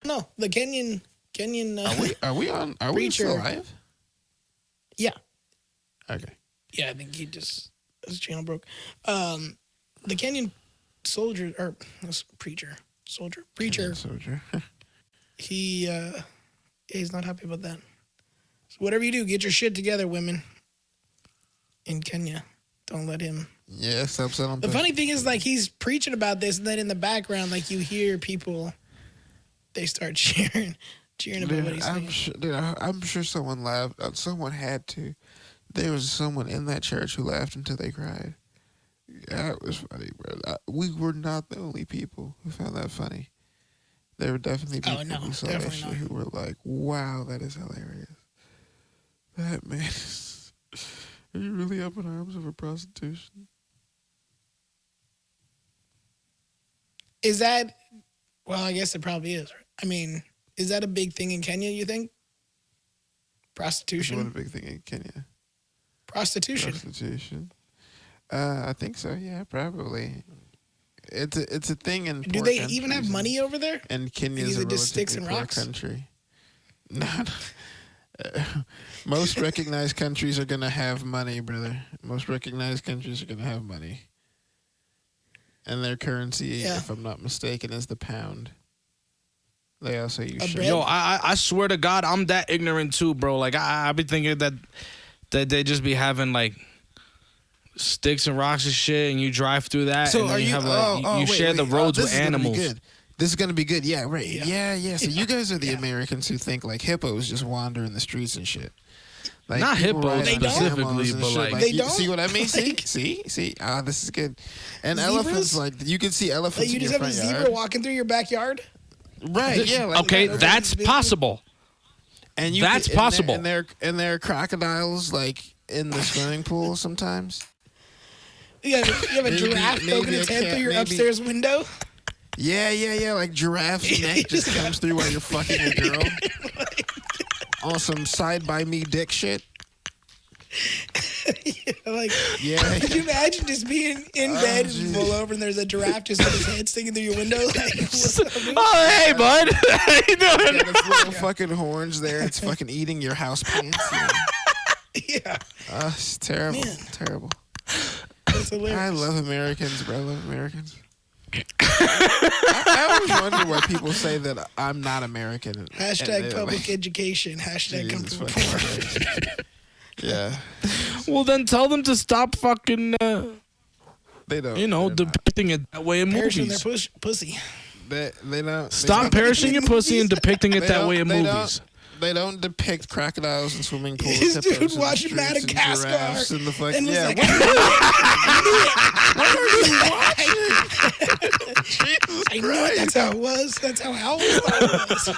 No, the Kenyan. Are we still live? Yeah. Okay. Yeah, I think his channel broke. The Kenyan soldier or preacher. He's not happy about that. So whatever you do, get your shit together, women. In Kenya, don't let him. Yeah, stop selling. The funny thing is, like, he's preaching about this, and then in the background, like, you hear people. They start cheering about what he's saying. I'm sure someone laughed. Someone had to. There was someone in that church who laughed until they cried. Yeah, it was funny, bro. We were not the only people who found that funny. There were definitely people who saw that shit who were like, "Wow, that is hilarious." That man, are you really up in arms over prostitution? Is that? Well, I guess it probably is. I mean, is that a big thing in Kenya, you think? Prostitution? What a big thing in Kenya. Prostitution. I think so, yeah, probably. It's a thing in Do they even have money over there? And Kenya's a just sticks and poor rocks? country. Not most recognized countries are going to have money, brother. Most recognized countries are going to have money. And their currency, if I'm not mistaken, is the pound. They also use shit. Yo, I swear to God, I'm that ignorant too, bro. Like, I be thinking that they just be having, like, sticks and rocks and shit, and you drive through that, So and then are you you, have, like, you share the roads with animals. This is going to be good. Yeah, right. Yeah. So you guys are the Americans who think, like, hippos just wander in the streets and shit. Like, Not hippos specifically, but like they don't. See what I mean? Like, see. This is good. And zebras? elephants, like you can see elephants. Like, you in just your have a front zebra yard. walking through your backyard? Right? Yeah. Like, okay, that's possible. And That's possible. And there are crocodiles like in the swimming pool sometimes. You have a giraffe poking its head through your upstairs window? Yeah. Like giraffe's neck just comes through while you're fucking your girl. On some side by me dick shit. Could you imagine just being in bed and roll over and there's a giraffe just with his head sticking through your window? Like, what's up, dude? Oh, hey, bud. How you doing? Got its little fucking horns there. It's fucking eating your house pants. Yeah. It's terrible. Man. Terrible. But That's hilarious. I love Americans, bro. I love Americans. I always wonder why people say that I'm not American. Hashtag public education. Hashtag comfortable poor. Yeah. Well, then tell them to stop fucking, They don't. depicting it that way in Perishing their movies. pussy. They don't. Stop perishing your pussy and depicting it that way in movies. They don't depict crocodiles in swimming pools. This dude hippos in the watching streets, and Madagascar giraffes in the fucking, and was yeah. like, I knew it. That's how it was. That's how Howard thought it was.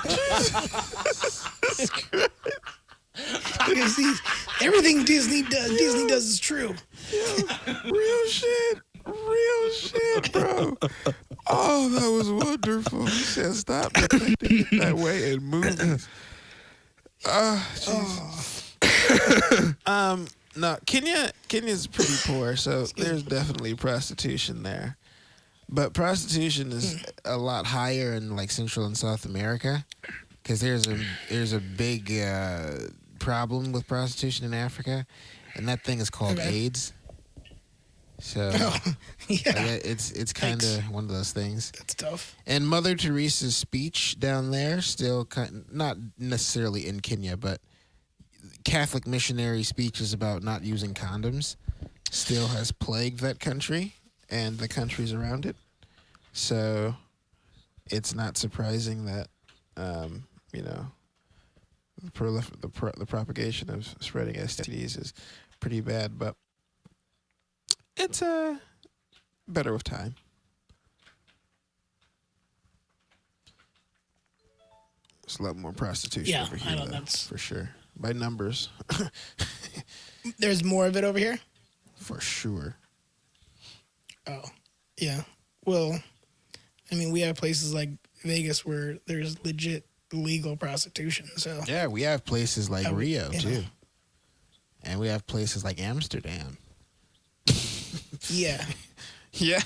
Because everything Disney does is true. Real shit, bro. Oh, that was wonderful. He said, "Stop depicting it that way in movies." No, Kenya's pretty poor, so there's definitely prostitution there. But prostitution is a lot higher in like Central and South America, because there's a big problem with prostitution in Africa, and that thing is called AIDS. So it's kind of one of those things. That's tough. And Mother Teresa's speech down there still not necessarily in Kenya, but Catholic missionary speeches about not using condoms still has plagued that country and the countries around it. So it's not surprising that the propagation of spreading STDs is pretty bad, but it's better with time. There's a lot more prostitution over here, though, for sure. By numbers. There's more of it over here? For sure. Oh, yeah. Well, I mean, we have places like Vegas where there's legit legal prostitution. So yeah, we have places like Rio, too. Know. And we have places like Amsterdam. Yeah. Yeah.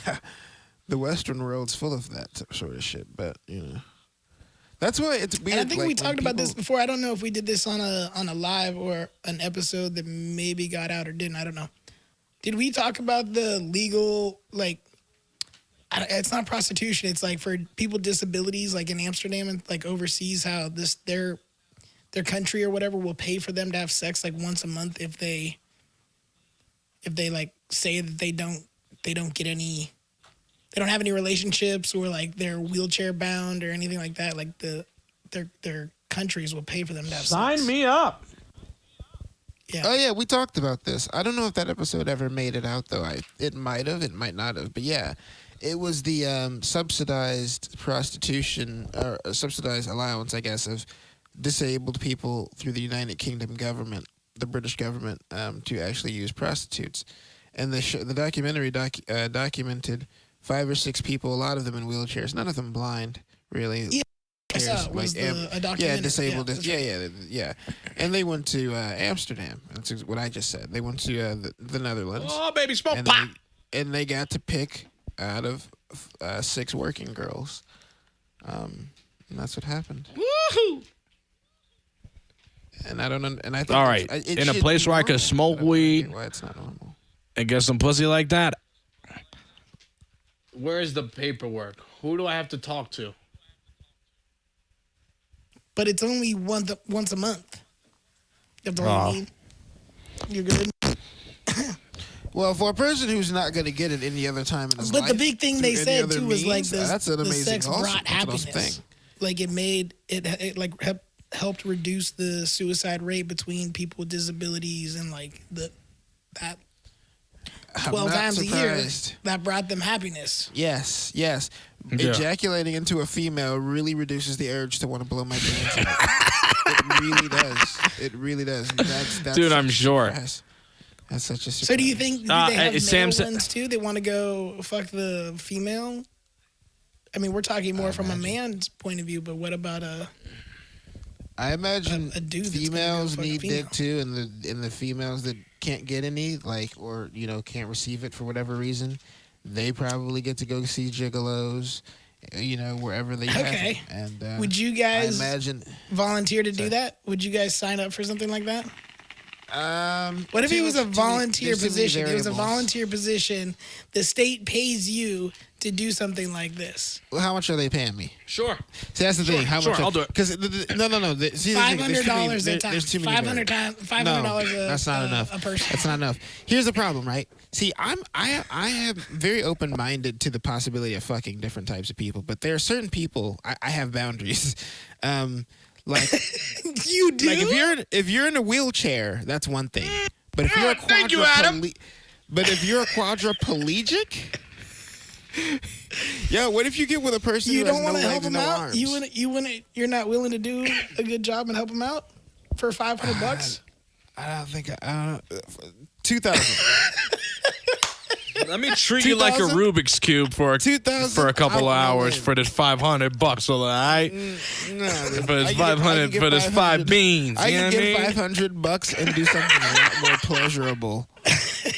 The Western world's full of that sort of shit, but, that's why it's weird. And I think we talked about this before. I don't know if we did this on a live or an episode that maybe got out or didn't. I don't know. Did we talk about the legal, like, it's not prostitution. It's like for people with disabilities, like in Amsterdam and like overseas, how their country or whatever will pay for them to have sex like once a month if they like say that they don't get any. They don't have any relationships or like they're wheelchair bound or anything like that. Like their countries will pay for them to have Sign sex. me up. Yeah. Oh yeah, we talked about this. I don't know if that episode ever made it out though. It might have, it might not have. But yeah, it was the subsidized prostitution or subsidized allowance, I guess, of disabled people through the United Kingdom government, the British government, to actually use prostitutes. And the documentary documented 5 or 6 people, a lot of them in wheelchairs, none of them blind, really. Yeah, I saw it was a documentary. Yeah, disabled. Yeah, Yeah. And they went to Amsterdam. That's what I just said. They went to the Netherlands. Oh, baby, smoke and pot. And they got to pick out of 6 working girls. And that's what happened. Woohoo! And I don't know. And I think all right, in a place where I could smoke weed why it's not normal. and get some pussy like that. Where is the paperwork? Who do I have to talk to? but it's only once a month. That's all you need. You're good. Well, for a person who's not going to get it any other time in his life. But the big thing they said too was like that's an the amazing sex awesome, brought happiness. thing. Like it like helped reduce the suicide rate between people with disabilities and like that 12 times a year that brought them happiness. Yes. Yeah. Ejaculating into a female really reduces the urge to want to blow my brains out. It really does. That's Dude, I'm sure. That's such a surprise. So do you think they have Sam male said- ones too? They want to go fuck the female? I mean, we're talking more from a man's point of view, but what about I imagine a dude that's gonna females go fuck a need female? dick too, and the females that can't get any, or can't receive it for whatever reason, they probably get to go see gigolos, wherever they have Okay. it. And would you guys I imagine volunteer to do that? Would you guys sign up for something like that? What if it was a Too many- volunteer there's too many position? It was a variables. volunteer position. The state pays you to do something like this. Well, how much are they paying me? Sure. See, that's the thing. How much? I'll do it. Because no. See, $500 a time. There's too many. $500 that's not enough. a person. That's not enough. Here's the problem, right? See, I am very open minded to the possibility of fucking different types of people, but there are certain people I have boundaries. Like You do? like if you're in a wheelchair, that's one thing. But if you're a Thank you, Adam. But if you're a quadriplegic, yeah, what if you get with a person You who don't has want no to help legs, them no out? arms? You're not willing to do a good job and help them out for $500? I don't think 2,000. Let me treat you like a 2,000? Rubik's Cube for 2,000? for a couple of I'll hours win. for this $500, all right? No, For this 500 for this 5 beans. I you know can what I get mean? $500 and do something a lot more pleasurable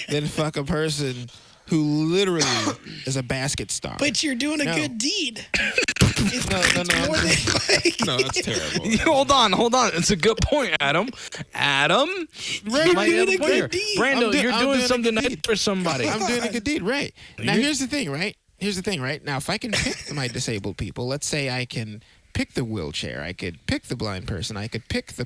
than fuck a person who literally is a basket star. But you're doing a No. good deed. no. More than, like, No, that's terrible. Hold on. It's a good point, Adam. Right, you might doing have a a point here. good deed. Brando, I'm you're doing doing a something good nice deed. for somebody. I'm doing a good deed, right? Now here's the thing, right? Now if I can pick my disabled people, let's say I can pick the wheelchair, I could pick the blind person, I could pick the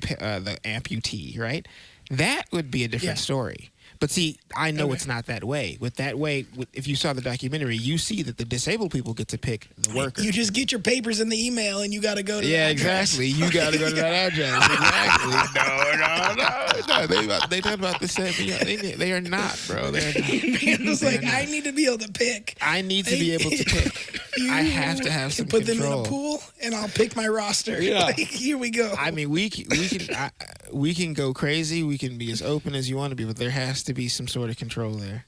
amputee, right? That would be a different Yeah. story. But see, I know Okay. it's not that way. If you saw the documentary, you see that the disabled people get to pick the worker. you just get your papers in the email and you got to go to the Yeah, address. exactly. You got to go to that address. Exactly. No. They talk about the same. Yeah, they are not, bro. They're not. It's like, I need to be able to pick. I need to be able to pick. I have to have some Put control. them in a pool and I'll pick my roster. Yeah. Like, here we go. I mean, we can go crazy. We can be as open as you want to be, but there has to be some sort of control there.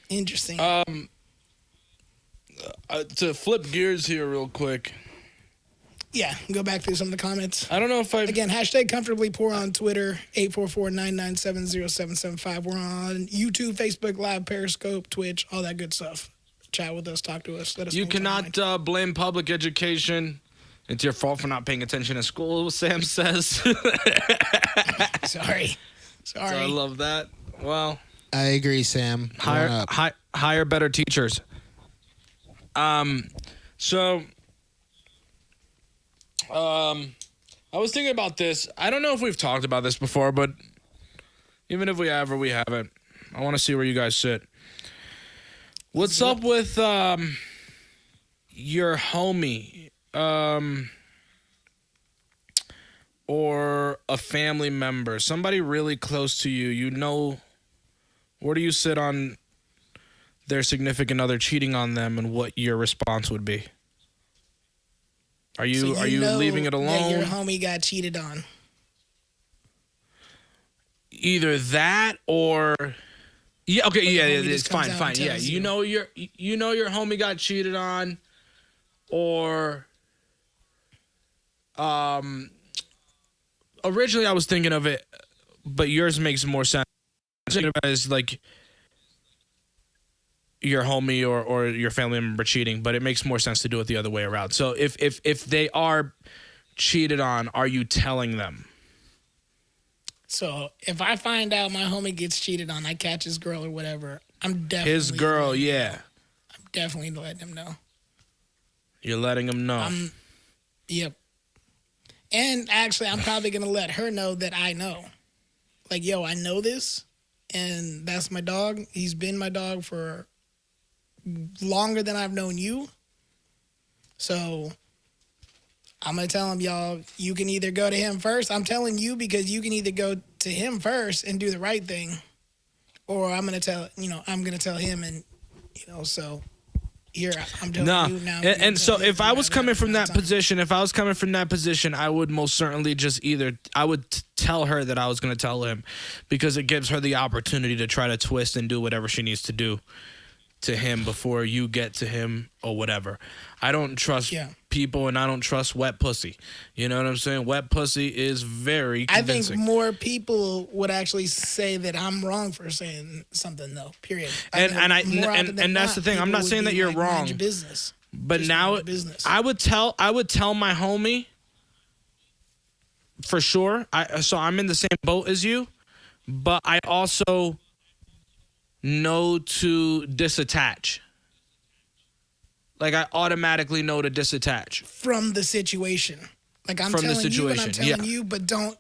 Interesting. To flip gears here real quick. Yeah, go back through some of the comments. I don't know if I Again, hashtag comfortably poor on Twitter, 844-997-0775. We're on YouTube, Facebook Live, Periscope, Twitch, all that good stuff. Chat with us, talk to us. Let us know You what's on your cannot mind. blame public education. It's your fault for not paying attention in school, Sam says. Sorry. So I love that. Well, I agree, Sam. Going up. hire better teachers. I was thinking about this. I don't know if we've talked about this before, but even if we have or we haven't, I want to see where you guys sit. What's up with your homie or a family member, somebody really close to you? You know, where do you sit on their significant other cheating on them, and what your response would be? Are you know leaving it that alone? your homie got cheated on. Either that or yeah, okay, yeah, homie it's just comes fine, out fine. and Yeah, tells you know your homie got cheated on, or originally I was thinking of it, but yours makes more sense. I was thinking of it as like your homie or your family member cheating, but it makes more sense to do it the other way around. So if they are cheated on, are you telling them? So if I find out my homie gets cheated on, I catch his girl or whatever, I'm definitely His girl, yeah. I'm definitely letting him know. You're letting him know. Yep. And actually, I'm probably gonna let her know that I know. Like, yo, I know this, and that's my dog. He's been my dog for longer than I've known you. So I'm going to tell him, y'all, you can either go to him first. I'm telling you because you can either go to him first and do the right thing, or I'm going to tell him, and, so here, I'm telling you now. And so if I was coming from that time. position, I would most certainly just I would tell her that I was going to tell him, because it gives her the opportunity to try to twist and do whatever she needs to do to him before you get to him or whatever. I don't trust people, and I don't trust wet pussy. You know what I'm saying? Wet pussy is very convincing. I think more people would actually say that I'm wrong for saying something, though. Period. And More often than that's the thing. I'm people not would saying be that you're like, wrong. Mind your business. But Just now mind your business. I would tell my homie, for sure. So I'm in the same boat as you, but I also know to disattach. Like I automatically know to disattach from the situation. Like I'm from the telling you and I'm situation. telling you, but don't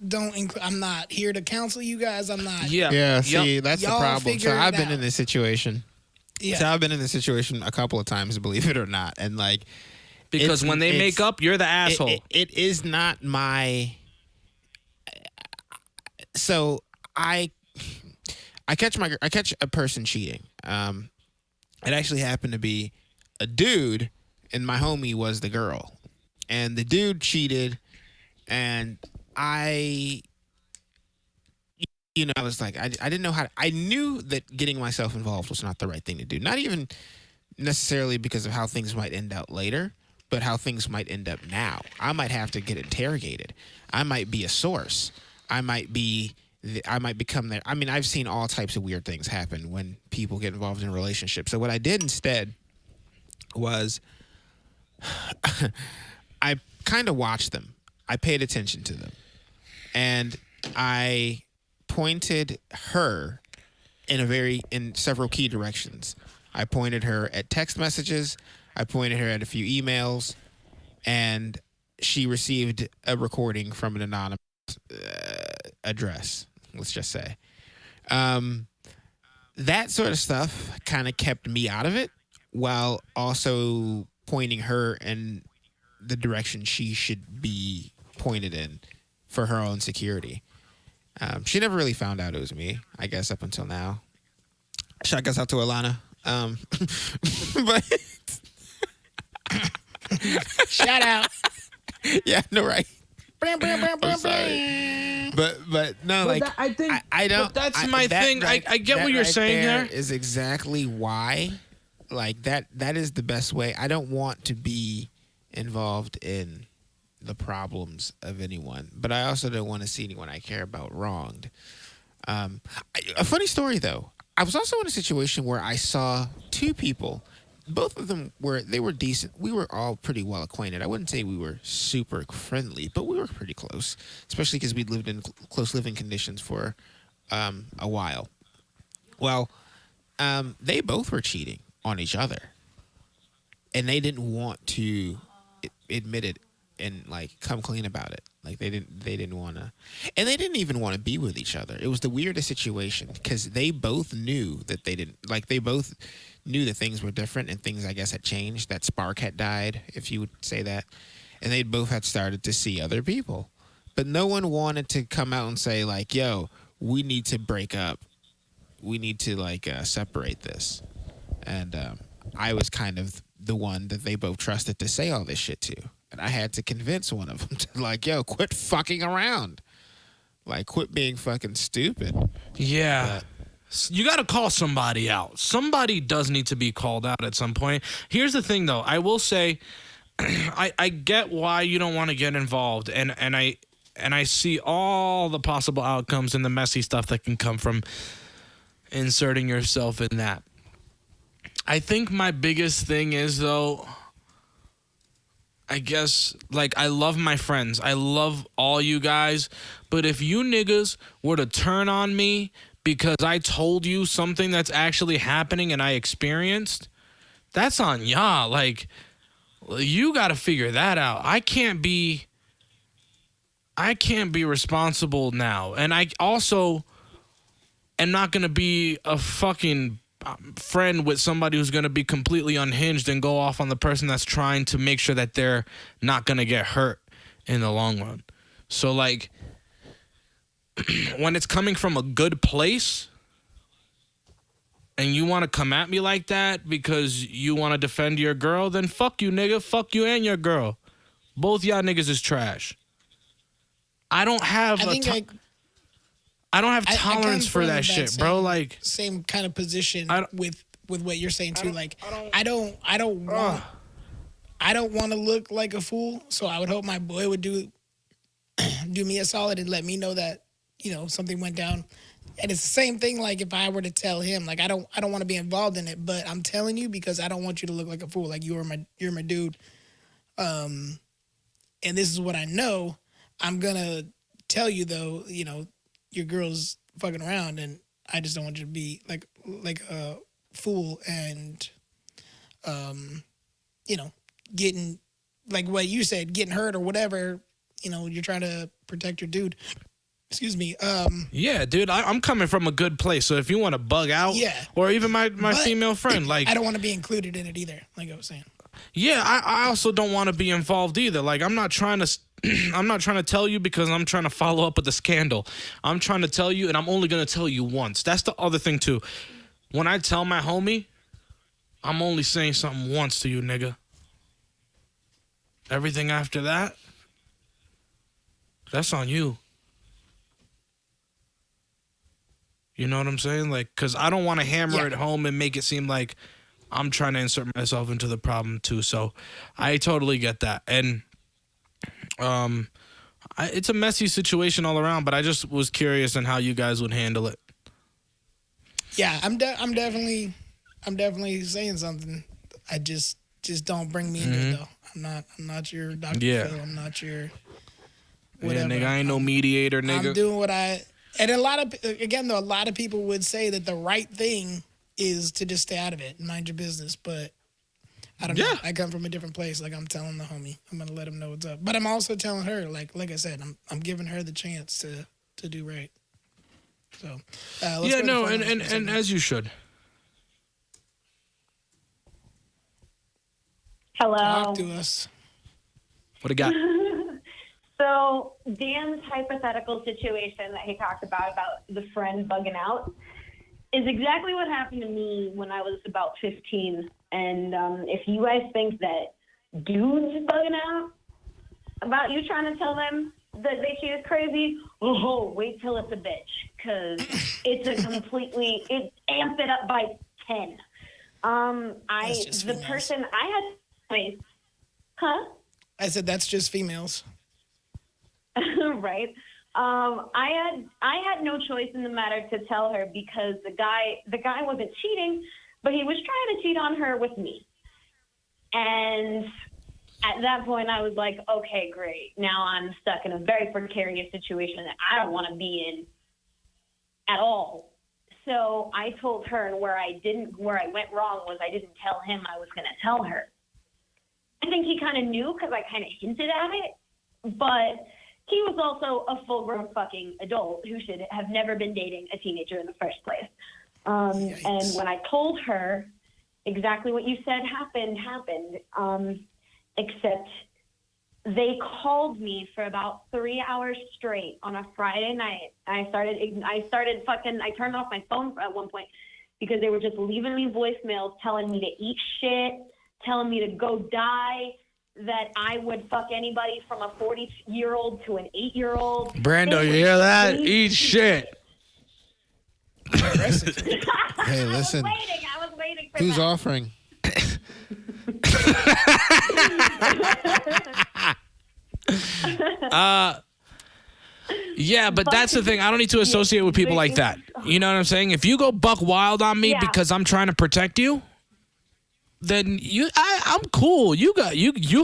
I'm not here to counsel you guys. I'm not. Yeah. Yeah, Yep. see, that's the Y'all problem. figure So it I've been out. in this situation. Yeah. So I've been in this situation a couple of times, believe it or not. And like, Because when they make up, you're the asshole. it is not my. So I catch a person cheating. It actually happened to be a dude, and my homie was the girl, and the dude cheated, and I was like, I didn't know how to, I knew that getting myself involved was not the right thing to do. Not even necessarily because of how things might end out later, but how things might end up now. I might have to get interrogated. I might be a source. I might become there. I mean, I've seen all types of weird things happen when people get involved in relationships. So what I did instead was I kind of watched them. I paid attention to them. And I pointed her in several key directions. I pointed her at text messages. I pointed her at a few emails, and she received a recording from an anonymous address, let's just say. That sort of stuff kind of kept me out of it, while also pointing her in the direction she should be pointed in for her own security. She never really found out it was me, I guess, up until now. Shout out to Alana. But Shout out. yeah, no, right. Bam, bam, bam, bam, I'm sorry. bam. But no, But like that- I think- I don't. but that's my thing. I get that what you're right saying there. there. Is exactly why, like that is the best way. I don't want to be involved in the problems of anyone, but I also don't want to see anyone I care about wronged. A funny story though. I was also in a situation where I saw two people. Both of them were decent. We were all pretty well acquainted. I wouldn't say we were super friendly, but we were pretty close, especially because we'd lived in close living conditions for a while. Well, they both were cheating on each other, and they didn't want to admit it and like come clean about it. Like they didn't want to, and they didn't even want to be with each other. It was the weirdest situation because they both knew that they both knew that things were different and things I guess had changed. That spark had died, if you would say that, and they both had started to see other people, but no one wanted to come out and say like, "Yo, we need to break up. We need to separate this." And I was kind of the one that they both trusted to say all this shit to. And I had to convince one of them to like, yo, quit fucking around. Like, quit being fucking stupid. Yeah. You got to call somebody out. Somebody does need to be called out at some point. Here's the thing, though. I will say, I get why you don't want to get involved, and I see all the possible outcomes and the messy stuff that can come from inserting yourself in that. I think my biggest thing is, though, I guess, like, I love my friends. I love all you guys. But if you niggas were to turn on me because I told you something that's actually happening and I experienced, that's on y'all. Like, you got to figure that out. I can't be responsible now. And I also am not going to be a fucking friend with somebody who's going to be completely unhinged and go off on the person that's trying to make sure that they're not going to get hurt in the long run. So, like, when it's coming from a good place and you want to come at me like that because you want to defend your girl, then fuck you, nigga. Fuck you and your girl. Both y'all niggas is trash. I don't have tolerance for that shit, bro. Like, same kind of position with what you're saying too. I don't want to look like a fool. So I would hope my boy would do me a solid and let me know that, you know, something went down. And it's the same thing. Like if I were to tell him, like I don't want to be involved in it, but I'm telling you because I don't want you to look like a fool. Like you're my dude. And this is what I know. I'm gonna tell you though, your girl's fucking around, and I just don't want you to be like a fool and, getting like what you said, getting hurt or whatever. You're trying to protect your dude. Excuse me. Yeah, dude, I'm coming from a good place. So if you want to bug out, or even my female friend, like I don't want to be included in it either. Like I was saying. Yeah, I also don't want to be involved either. Like I'm not trying to tell you because I'm trying to follow up with a scandal. I'm trying to tell you, and I'm only gonna tell you once. That's the other thing too. When I tell my homie, I'm only saying something once to you, nigga. Everything after that, that's on you. You know what I'm saying? Like, because I don't want to hammer it home and make it seem like I'm trying to insert myself into the problem too. So I totally get that. And it's a messy situation all around, but I just was curious on how you guys would handle it. Yeah, I'm definitely saying something. I just don't bring me into it though. I'm not your Dr. Phil. I'm not your whatever. Yeah, nigga, I ain't no mediator, nigga. I'm doing what and a lot of people would say that the right thing is to just stay out of it and mind your business, but I don't know. I come from a different place. Like I'm telling the homie, I'm gonna let him know what's up. But I'm also telling her, like I said, I'm giving her the chance to do right. So and as you should. Hello. Talk to us. What do you got? So Dan's hypothetical situation that he talked about the friend bugging out is exactly what happened to me when I was about 15. And if you guys think that dudes bugging out about you trying to tell them that they cheat is crazy, wait till it's a bitch, because it's it amped it up by 10. The person I had. Wait, huh? I said that's just females. Right. I had no choice in the matter to tell her because the guy wasn't cheating, but he was trying to cheat on her with me. And at that point, I was like, okay, great. Now I'm stuck in a very precarious situation that I don't want to be in at all. So I told her, and where I went wrong was I didn't tell him I was going to tell her. I think he kind of knew because I kind of hinted at it, but he was also a full-grown fucking adult who should have never been dating a teenager in the first place. And when I told her exactly what you said happened, except they called me for about 3 hours straight on a Friday night. I turned off my phone at one point because they were just leaving me voicemails telling me to eat shit, telling me to go die, that I would fuck anybody from a 40-year-old to an 8-year-old. Brando, you hear that? Eat shit. Hey, listen. I was waiting for Who's that. offering? Yeah, but that's the thing. I don't need to associate with people like that. You know what I'm saying? If you go buck wild on me because I'm trying to protect you, then I'm cool. You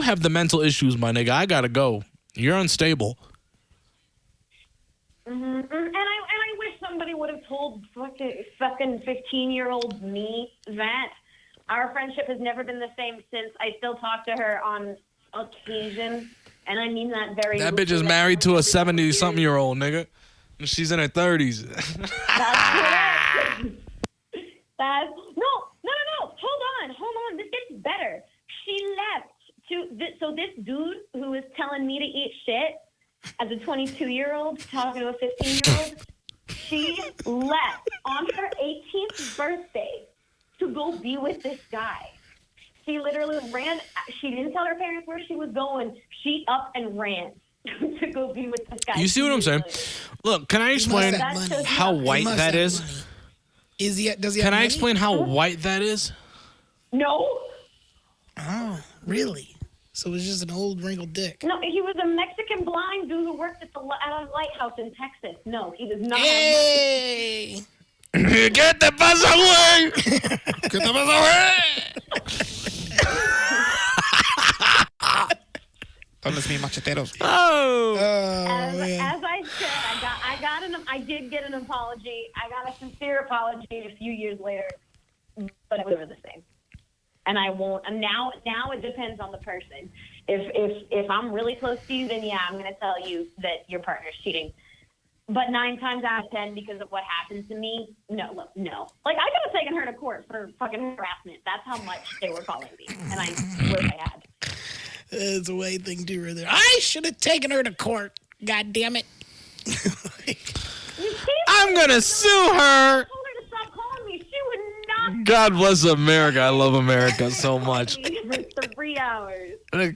have the mental issues, my nigga. I gotta go. You're unstable. Mm-hmm. And I wish somebody would have told fucking 15-year-old me that. Our friendship has never been the same since. I still talk to her on occasion, and I mean that very. That bitch is married to a 70-something-year-old nigga. She's in her 30s. That's correct. No. Hold on. This gets better. She left so this dude who was telling me to eat shit as a 22-year-old talking to a 15-year-old, she left on her 18th birthday to go be with this guy. She literally ran. She didn't tell her parents where she was going. She up and ran to go be with this guy. You see what I'm saying? Look, can I explain how white that is? Does he have Can I money? explain how white that is? No. Oh, really? So it was just an old wrinkled dick. No, he was a Mexican blind dude who worked at a lighthouse in Texas. No, he does not. Hey! Get the bus away! Get the bus away! Son los mis macheteros. Oh. As I said, I did get an apology. I got a sincere apology a few years later, but it was never the same. And I won't. And now it depends on the person. If I'm really close to you, then yeah, I'm going to tell you that your partner's cheating. But 9 times out of 10, because of what happened to me, no. Like, I could have taken her to court for fucking harassment. That's how much they were calling me, and I wish I had. It's a way thing too, right there. I should have taken her to court. God damn it. I'm gonna sue her. I told her to stop calling me. She would not. God bless America. I love America so much. For 3 hours. We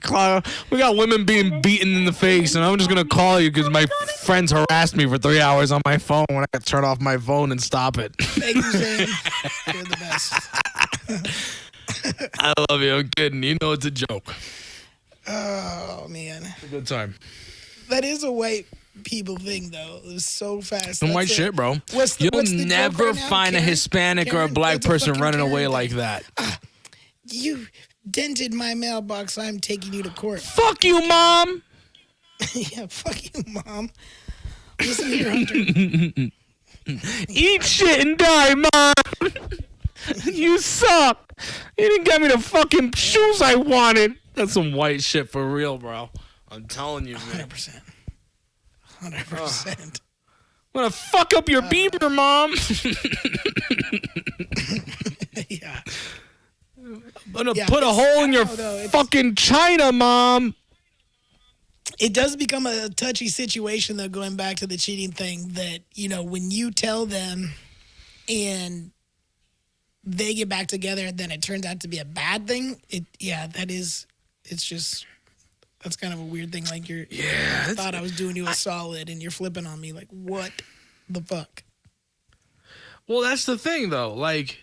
got women being beaten in the face, and I'm just gonna call you because my friends harassed me for 3 hours on my phone when I could turn off my phone and stop it. Thank you, Zane. You're the best. I love you. I'm kidding. You know it's a joke. Oh, man. It's a good time. That is a white people thing, though. It was so fast. Some white shit, bro. What's the You'll joke never right now? find a Karen? Hispanic or a Karen? black That's a person fucking running away Karen like thing. that. You dented my mailbox. I'm taking you to court. Fuck you, Mom. Yeah, fuck you, Mom. Listen here, Hunter. Eat shit and die, Mom. You suck. You didn't get me the fucking shoes I wanted. That's some white shit for real, bro. I'm telling you, man. 100%. 100%. I'm gonna fuck up your beaver, Mom. Yeah. I'm gonna Yeah, put a it's- hole in I your don't know, it's- fucking China, Mom. It does become a touchy situation, though, going back to the cheating thing, that, you know, when you tell them and they get back together and then it turns out to be a bad thing, that's kind of a weird thing. Like, I thought I was doing you a solid and you're flipping on me. Like, what the fuck? Well, that's the thing, though. Like,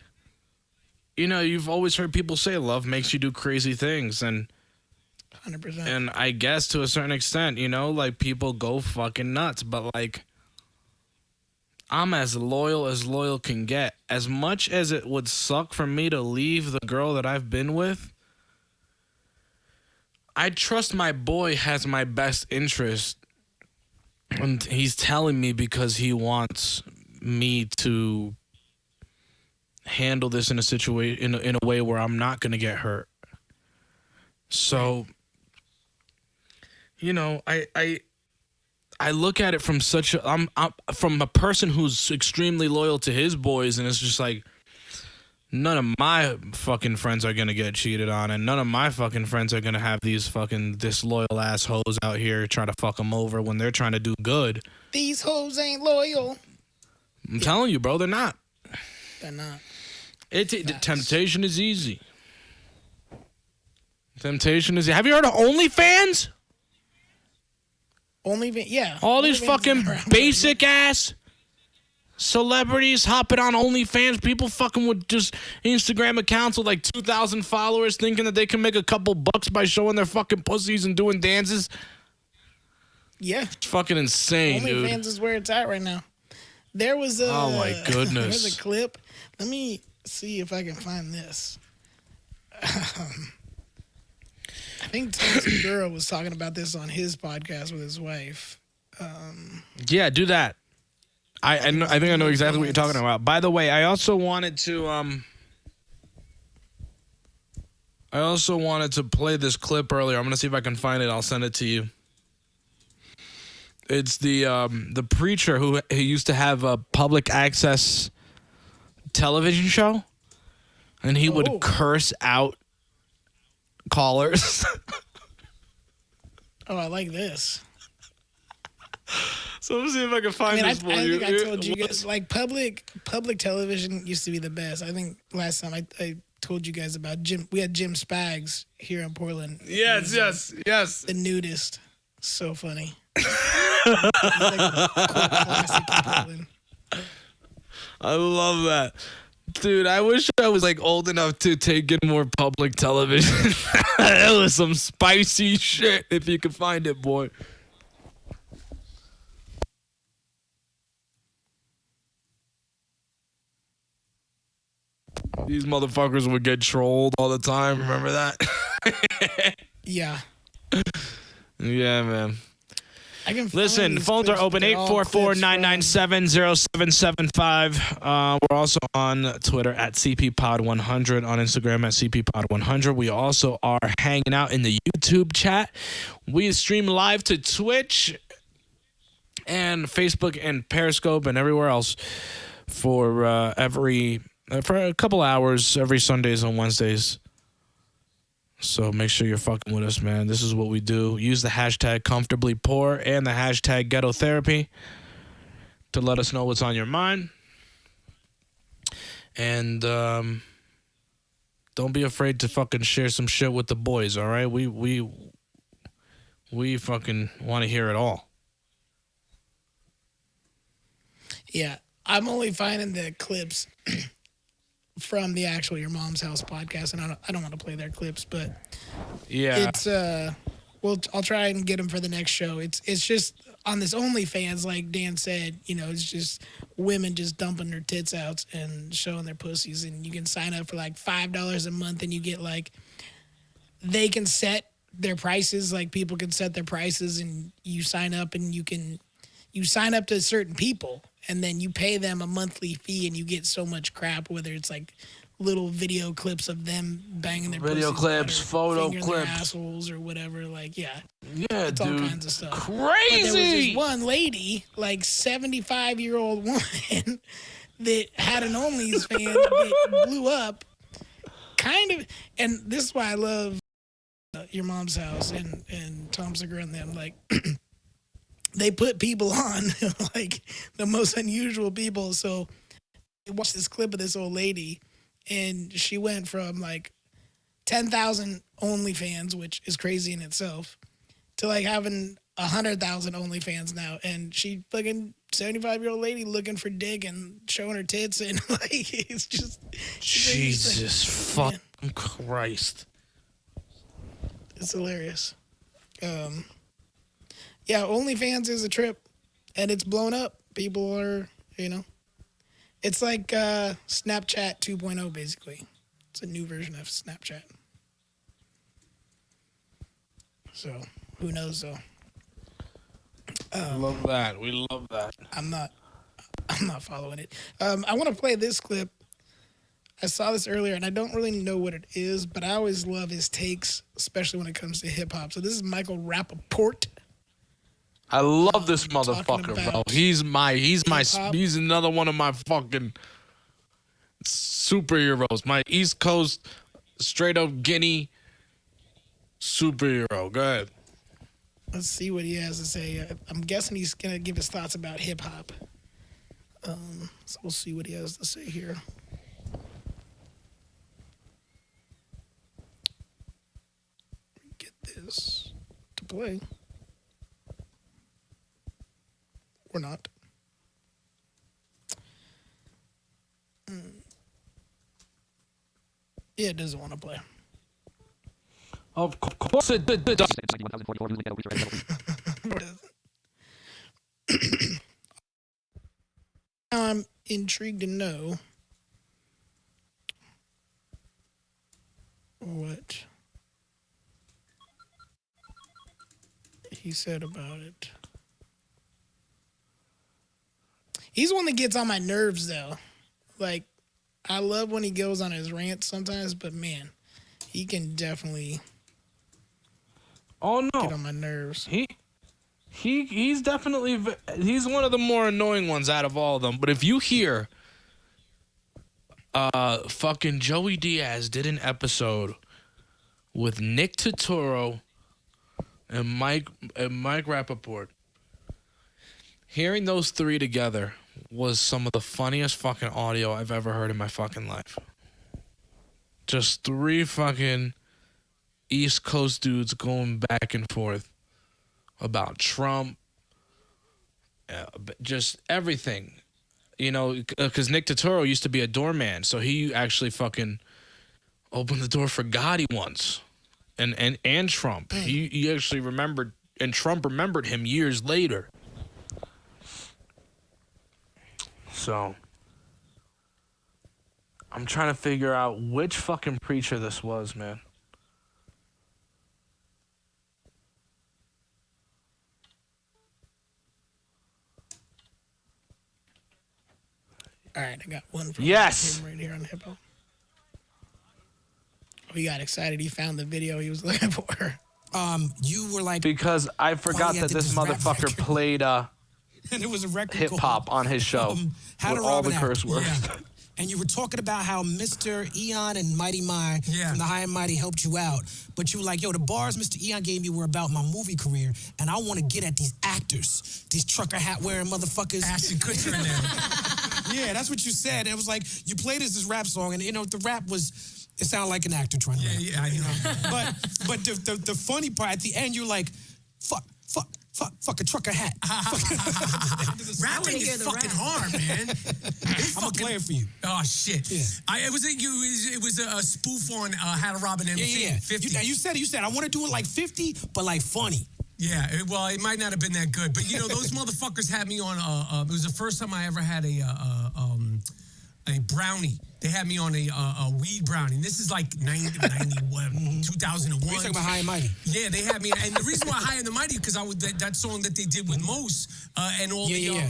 you know, you've always heard people say love makes you do crazy things, and 100%. And I guess to a certain extent, you know, like people go fucking nuts. But like, I'm as loyal can get. As much as it would suck for me to leave the girl that I've been with, I trust my boy has my best interest. And he's telling me because he wants me to handle this in a situation in a way where I'm not going to get hurt. So, you know, I look at it from I'm from a person who's extremely loyal to his boys, and it's just like none of my fucking friends are gonna get cheated on, and none of my fucking friends are gonna have these fucking disloyal ass hoes out here trying to fuck them over when they're trying to do good. These hoes ain't loyal. I'm telling you, bro, they're not. They're not. Temptation is easy. Temptation is. Have you heard of OnlyFans? Yeah. All these OnlyFans fucking is around. basic ass celebrities hopping on OnlyFans. People fucking with just Instagram accounts with like 2,000 followers thinking that they can make a couple bucks by showing their fucking pussies and doing dances. Yeah. It's fucking insane, dude. OnlyFans is where it's at right now. There was a. Oh, my goodness. There's a clip. Let me see if I can find this. I think Tom Segura was talking about this on his podcast with his wife. Yeah, do that. I think I know exactly what you're talking about. By the way, I also wanted to play this clip earlier. I'm gonna see if I can find it. I'll send it to you. It's the preacher who used to have a public access television show, and he would curse out callers. Oh, I like this. So let me see if I can find I this for think you. I told you guys, like, public television used to be the best. I think last time I told you guys about Jim. We had Jim Spags here in Portland. Yes. The nudist. So funny. He's like a cult classic in Portland. I love that. Dude, I wish I was like old enough to take in more public television. That was some spicy shit if you could find it, boy. These motherfuckers would get trolled all the time. Remember that? Yeah. Yeah, man. I can Listen, find the these phones clips, are open, but they're all clips from- 844-997-0775. We're also on Twitter at CPPod100, on Instagram at CPPod100. We also are hanging out in the YouTube chat. We stream live to Twitch and Facebook and Periscope and everywhere else for for a couple hours every Sundays and Wednesdays. So make sure you're fucking with us, man. This is what we do. Use the hashtag comfortably poor and the hashtag ghetto therapy to let us know what's on your mind. And don't be afraid to fucking share some shit with the boys, all right? We fucking want to hear it all. Yeah, I'm only finding the clips from the actual Your Mom's House podcast, and I don't want to play their clips, but Yeah. it's I'll try and get them for the next show. It's just on this OnlyFans, like Dan said, it's just women just dumping their tits out and showing their pussies, and you can sign up for like $5 a month, and you get like they can set their prices, like people can set their prices, and you sign up, and you sign up to certain people, and then you pay them a monthly fee, and you get so much crap, whether it's like little video clips of them banging their Video pussies clips, out, or photo fingering their clips. assholes or whatever. Like, yeah, Yeah, it's dude. all kinds of stuff. Crazy. But there was this one lady, like 75-year-old woman, that had an OnlyFans that blew up. Kind of, and this is why I love Your Mom's House and Tom Segura and them. Like, they put people on, like the most unusual people. So I watched this clip of this old lady, and she went from like 10,000 OnlyFans, which is crazy in itself, to like having 100,000 OnlyFans now. And she fucking 75-year-old lady looking for dick and showing her tits, and like it's just Jesus fucking Christ. It's hilarious. Yeah, OnlyFans is a trip, and it's blown up. People are, it's like Snapchat 2.0, basically. It's a new version of Snapchat. So, who knows, though? Love that. We love that. I'm not following it. I want to play this clip. I saw this earlier, and I don't really know what it is, but I always love his takes, especially when it comes to hip-hop. So this is Michael Rappaport. I love this motherfucker, bro. about He's hip-hop. he's another one of my fucking superheroes. My East Coast straight up Guinea superhero. Go ahead. Let's see what he has to say. I'm guessing he's going to give his thoughts about hip-hop. So we'll see what he has to say here. Get this to play. Or not. Yeah, it doesn't want to play. Of course it did. I'm intrigued to know what he said about it. He's one that gets on my nerves, though. Like, I love when he goes on his rants sometimes, but man, he can definitely Oh get no. on my nerves. He's definitely he's one of the more annoying ones out of all of them. But if you hear fucking Joey Diaz did an episode with Nick Totoro and Mike Rappaport. Hearing those three together was some of the funniest fucking audio I've ever heard in my fucking life. Just three fucking East Coast dudes going back and forth about Trump, just everything. Because Nick Totoro used to be a doorman, so he actually fucking opened the door for Gotti once. And Trump. He actually remembered, and Trump remembered him years later. So, I'm trying to figure out which fucking preacher this was, man. All right, I got one from Yes. him right here on Hippo. Oh, he got excited. He found the video he was looking for. You were like, Because I forgot you that have to this just rap motherfucker record. played and it was a record hip hop on his show How with to all Rob the an curse Actor. words. Yeah. And you were talking about how Mr. Eon and Mighty Mai from the High and Mighty helped you out. But you were like, yo, the bars Mr. Eon gave me were about my movie career, and I want to get at these actors, these trucker hat wearing motherfuckers. Ashton Kutcher in there. Yeah, that's what you said. And it was like, you played this rap song, and, the rap was, it sounded like an actor trying to rap. Yeah, I know. But the funny part, at the end, you're like, fuck a trucker hat. Rapping is fucking hard, man. I'm a player for you. Oh shit! Yeah. It was a spoof on How to Rob an MC. Yeah. 50. You said I want to do it like 50, but like funny. Yeah, well, it might not have been that good, but those motherfuckers had me on. It was the first time I ever had a brownie. They had me on a weed brownie. And this is like 2001. We're talking about High and Mighty. Yeah, they had me. And the reason why High and the Mighty, because I was that song that they did with Mos and all the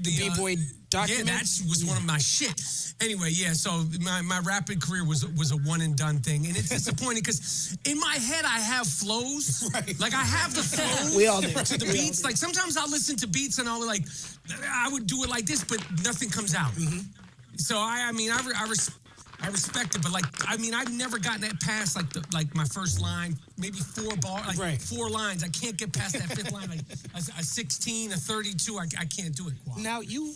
B-boy document. Yeah, that was one of my shit. Anyway, yeah, so my rapping career was a one and done thing. And it's disappointing because in my head I have flows. Right. Like I have the flow We all do. to the beats. Like sometimes I'll listen to beats and I'll I would do it like this, but nothing comes out. Mm-hmm. So I respect it, but I've never gotten that past like my first line, maybe 4 bars, 4 lines. I can't get past that 5th line, like a 16, a 32. I can't do it. Now you,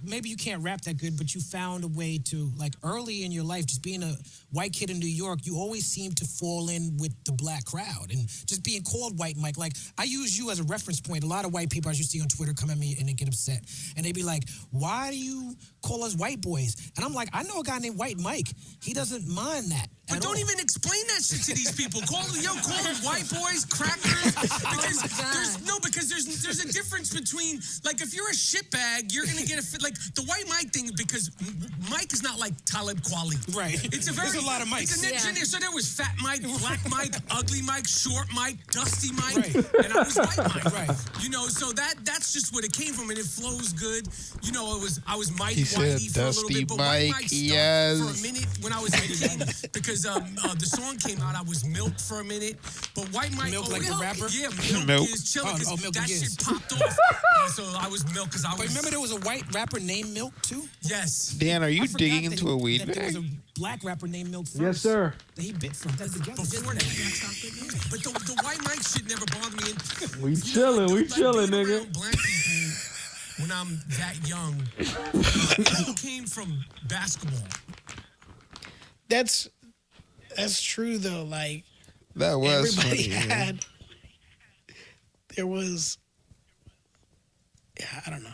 maybe you can't rap that good, but you found a way to, like early in your life, just being a white kid in New York, you always seem to fall in with the black crowd and just being called White Mike. Like I use you as a reference point. A lot of white people I see on Twitter come at me and they get upset and they be like, "Why do you call us white boys?" And I'm like, I know a guy named White Mike. He doesn't mind that. But don't even explain that shit to these people. Call them white boys, crackers. Because there's a difference between, like, if you're a shitbag, you're gonna get like the White Mike thing, because Mike is not like Talib Kweli. Right. There's a lot of Mikes. So there was Fat Mike, Black Mike, Ugly Mike, Short Mike, Dusty Mike, and I was White Mike. Right. So that's just what it came from, and it flows good. I was Mike He Whitey said for a little Dusty bit, but White Mike, Mike stuck yes. for a minute when I was a kid, because the song came out. I was Milk for a minute, but White Mike, Milk like the rapper? yeah, Milk. is chilling, because Milk that is. shit popped off. So I was Milk because I was. But remember there was a white rapper named Milk too? Yes. Dan, are you I forgot digging that into a weed that there bag? was a black rapper named Milk first. Yes, sir. That he bit from. That's Before that. But the White Mike shit never bothered me. And, We chilling, being nigga. around black people when I'm that young, it came from basketball. That's true though. Like That was everybody funny. man. there was. Yeah, I don't know.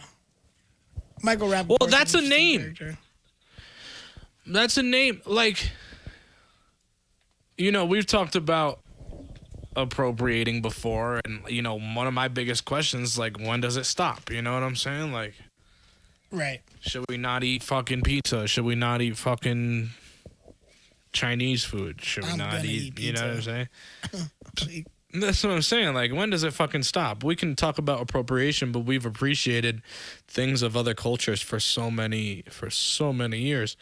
Michael Rappaport. Well, that's a is name. character. That's a name. Like, we've talked about appropriating before, and one of my biggest questions, like, when does it stop? You know what I'm saying? Like, Right. should we not eat fucking pizza? Should we not eat fucking Chinese food? Should we I'm not gonna eat? eat You know what I'm pizza. saying? That's what I'm saying. Like, when does it fucking stop? We can talk about appropriation, but we've appreciated things of other cultures for so many years.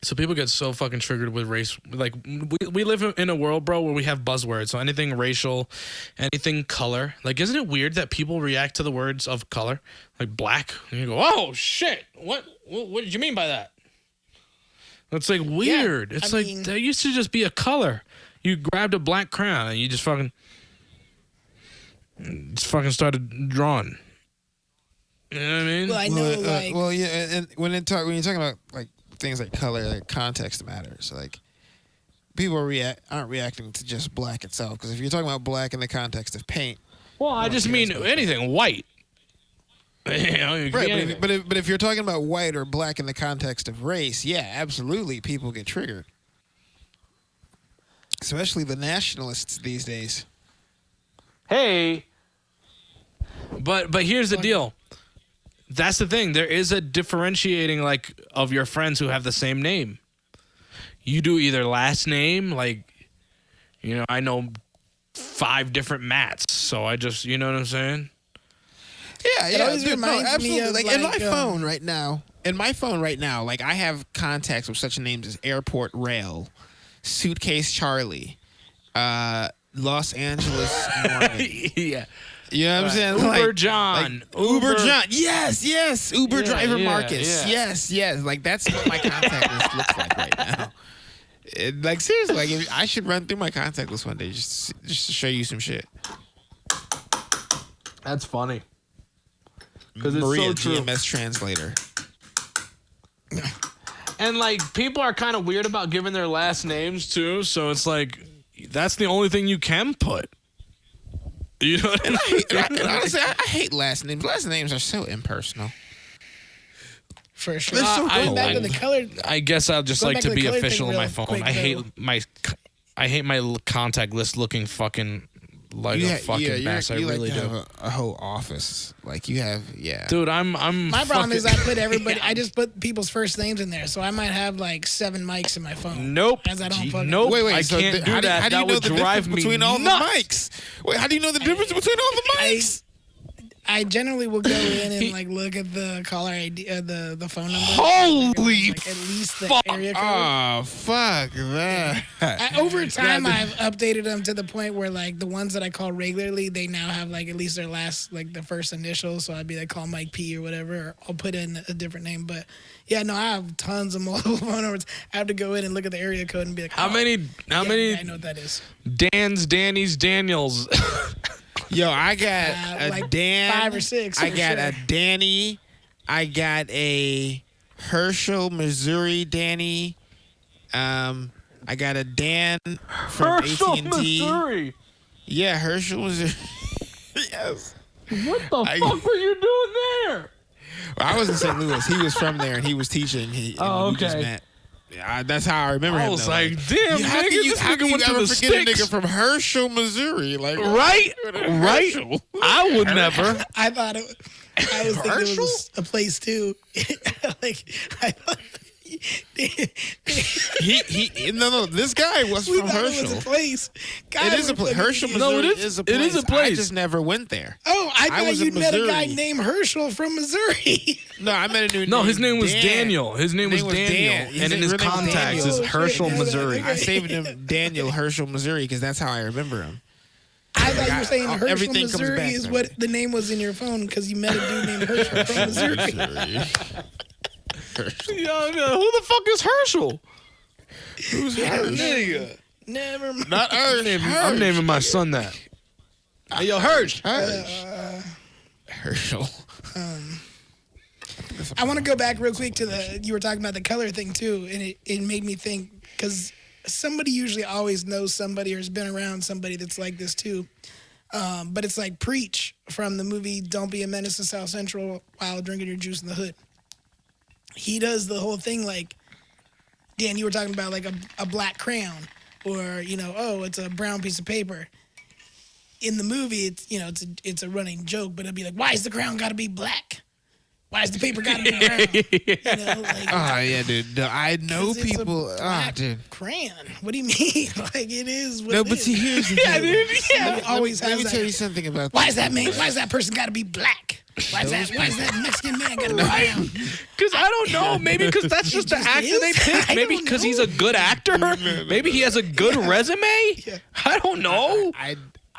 So people get so fucking triggered with race. Like, we live in a world, bro, where we have buzzwords. So anything racial, anything color. Like, isn't it weird that people react to the words of color? Like black. And you go, oh, shit. What did you mean by that? It's like weird. It's I like, mean- that used to just be a color. You grabbed a black crayon and you just fucking started drawing. You know what I mean? Well, I know, like, Well, yeah, and when you're talking about like things like color, like context matters. Like people aren't reacting to just black itself, because if you're talking about black in the context of paint, Well, I just mean anything white. You right? anything. But if you're talking about white or black in the context of race, yeah, absolutely, people get triggered, especially the nationalists these days. Hey, but here's the deal. That's the thing. There is a differentiating, like, of your friends who have the same name. You do either last name, like, I know 5 different Matts, so I just, you know what I'm saying? Yeah, It always reminds me of, like in my like, phone right now. In my phone right now, like I have contacts with such names as Airport Rail, Suitcase Charlie, Los Angeles Norman. Yeah. You know what I'm saying? Uber Like, John. Uber John. Yes. Uber driver yeah, Marcus. yeah. Yes. Like that's what my contact list looks like right now. Like seriously, like I should run through my contact list one day just to show you some shit. That's funny. Because it's Maria, so true. GMS translator. And like people are kind of weird about giving their last names too, so it's like that's the only thing you can put. You know what I mean? Honestly, I hate last names. Last names are so impersonal. For sure. They're so Going back to the color. I guess I'll just Going like back to to be the color official thing on my real phone. quick, I hate my contact list looking fucking like a fucking mess. I really do. Have a whole office. Like you have, Dude, I'm My problem is I fucking- put everybody. I just put people's first names in there, so I might have like 7 mics in my phone. Nope. As I don't fucking. Nope. Wait, I so can't do how that. How do you That know would the drive difference me between all the nuts. mics? Wait, how do you know the difference between all the mics? I generally will go in and like look at the caller ID, the phone number. Holy like, at least the fuck. area code. Oh, fuck that. Over time, I've updated them to the point where like the ones that I call regularly, they now have like at least their last like the first initial. So I'd be like call Mike P or whatever. Or I'll put in a different name. But yeah, no, I have tons of multiple phone numbers. I have to go in and look at the area code and be like, How many I know what that is. Dan's, Danny's, Daniels? Yo, I got a like Dan. 5 or 6. I for got sure. a Danny. I got a Herschel, Missouri Danny. I got a Dan from AT&T. Missouri. Yeah, Herschel, Missouri. Yes. What the fuck were you doing there? I was in St. Louis. He was from there, and he was teaching. We just okay. met. Yeah, that's how I remember him. I was though. like, damn, how nigga, can you, this how nigga can you went to ever the forget a sticks. nigga from Herschel, Missouri? Like, Right? Right? Herschel. I would never. I thought it. I was thinking it was a place too. Like I thought. No. This guy was We from thought it was Herschel. a place. God, It is a place. we're Herschel, fucking- Missouri No, it is. a place. It is a place. I just never went there. Oh, I thought was you in met a guy Missouri. named Herschel from Missouri. No, I met a dude. No, named his name was Dan. Daniel. His name was Daniel. Dan. And in his real name was contacts Daniel. is Herschel, Oh, shit. Missouri. I saved him Daniel Herschel, Missouri, because that's how I remember him. I thought you were saying Herschel, everything comes Missouri back is to what me. the name was in your phone because you met a dude named Herschel from Missouri. Yo, who the fuck is Herschel? Who's Herschel? Never mind. Not Herschel. I'm naming my son that. Hey, yo, Hersch. Herschel. I want to go back real quick to you were talking about the color thing too, and it made me think because somebody usually always knows somebody or has been around somebody that's like this too. But it's like Preach from the movie Don't Be a Menace to South Central while drinking your juice in the hood. He does the whole thing like, Dan, you were talking about like a black crayon or, oh, it's a brown piece of paper. In the movie, it's a running joke, but it'll be like, why is the crayon got to be black? Why is the paper got to be brown? Oh, yeah, dude. No, I know 'cause it's a people. black Dude. crayon. What do you mean? Like it is what No, it but is. see, here's the thing. It always Let has me that. tell you something about Why is that person got to be black? Why is that Mexican man got to be brown? Because I don't know. Maybe because that's just the just actor is? they picked. I Maybe don't because know. he's a good actor. Maybe he has a good resume. I don't know.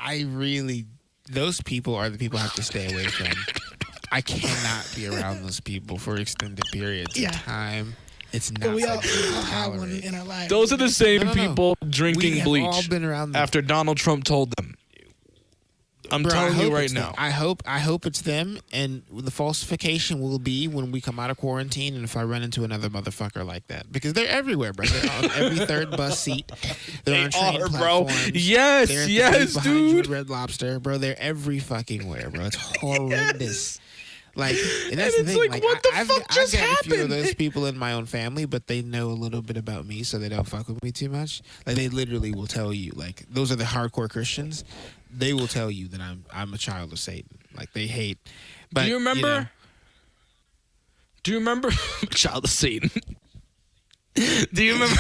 I really, those people are the people I have to stay away from. I cannot be around those people for extended periods Yeah. of time. It's not. But we all something I can have one tolerate. in our lives. Those are the same No. people We drinking have bleach all been around them. after Donald Trump told them. I'm Bro, I telling you hope right it's now. them. I hope it's them, and the falsification will be when we come out of quarantine, and if I run into another motherfucker like that, because they're everywhere, bro. They're on every third bus seat. They're on train are, bro. platforms. Yes, They're at the yes, booth behind you dude. at Red Lobster, bro. They're every fucking where, bro. It's horrendous. Like, and that's And the it's thing. like, what the I've fuck just got a few of happened? those people in my own family, but they know a little bit about me, so they don't fuck with me too much. Like, they literally will tell you, like, those are the hardcore Christians. They will tell you that I'm a child of Satan. Like, they hate. But Do you remember? know, Do you remember? Child of Satan. Do you remember?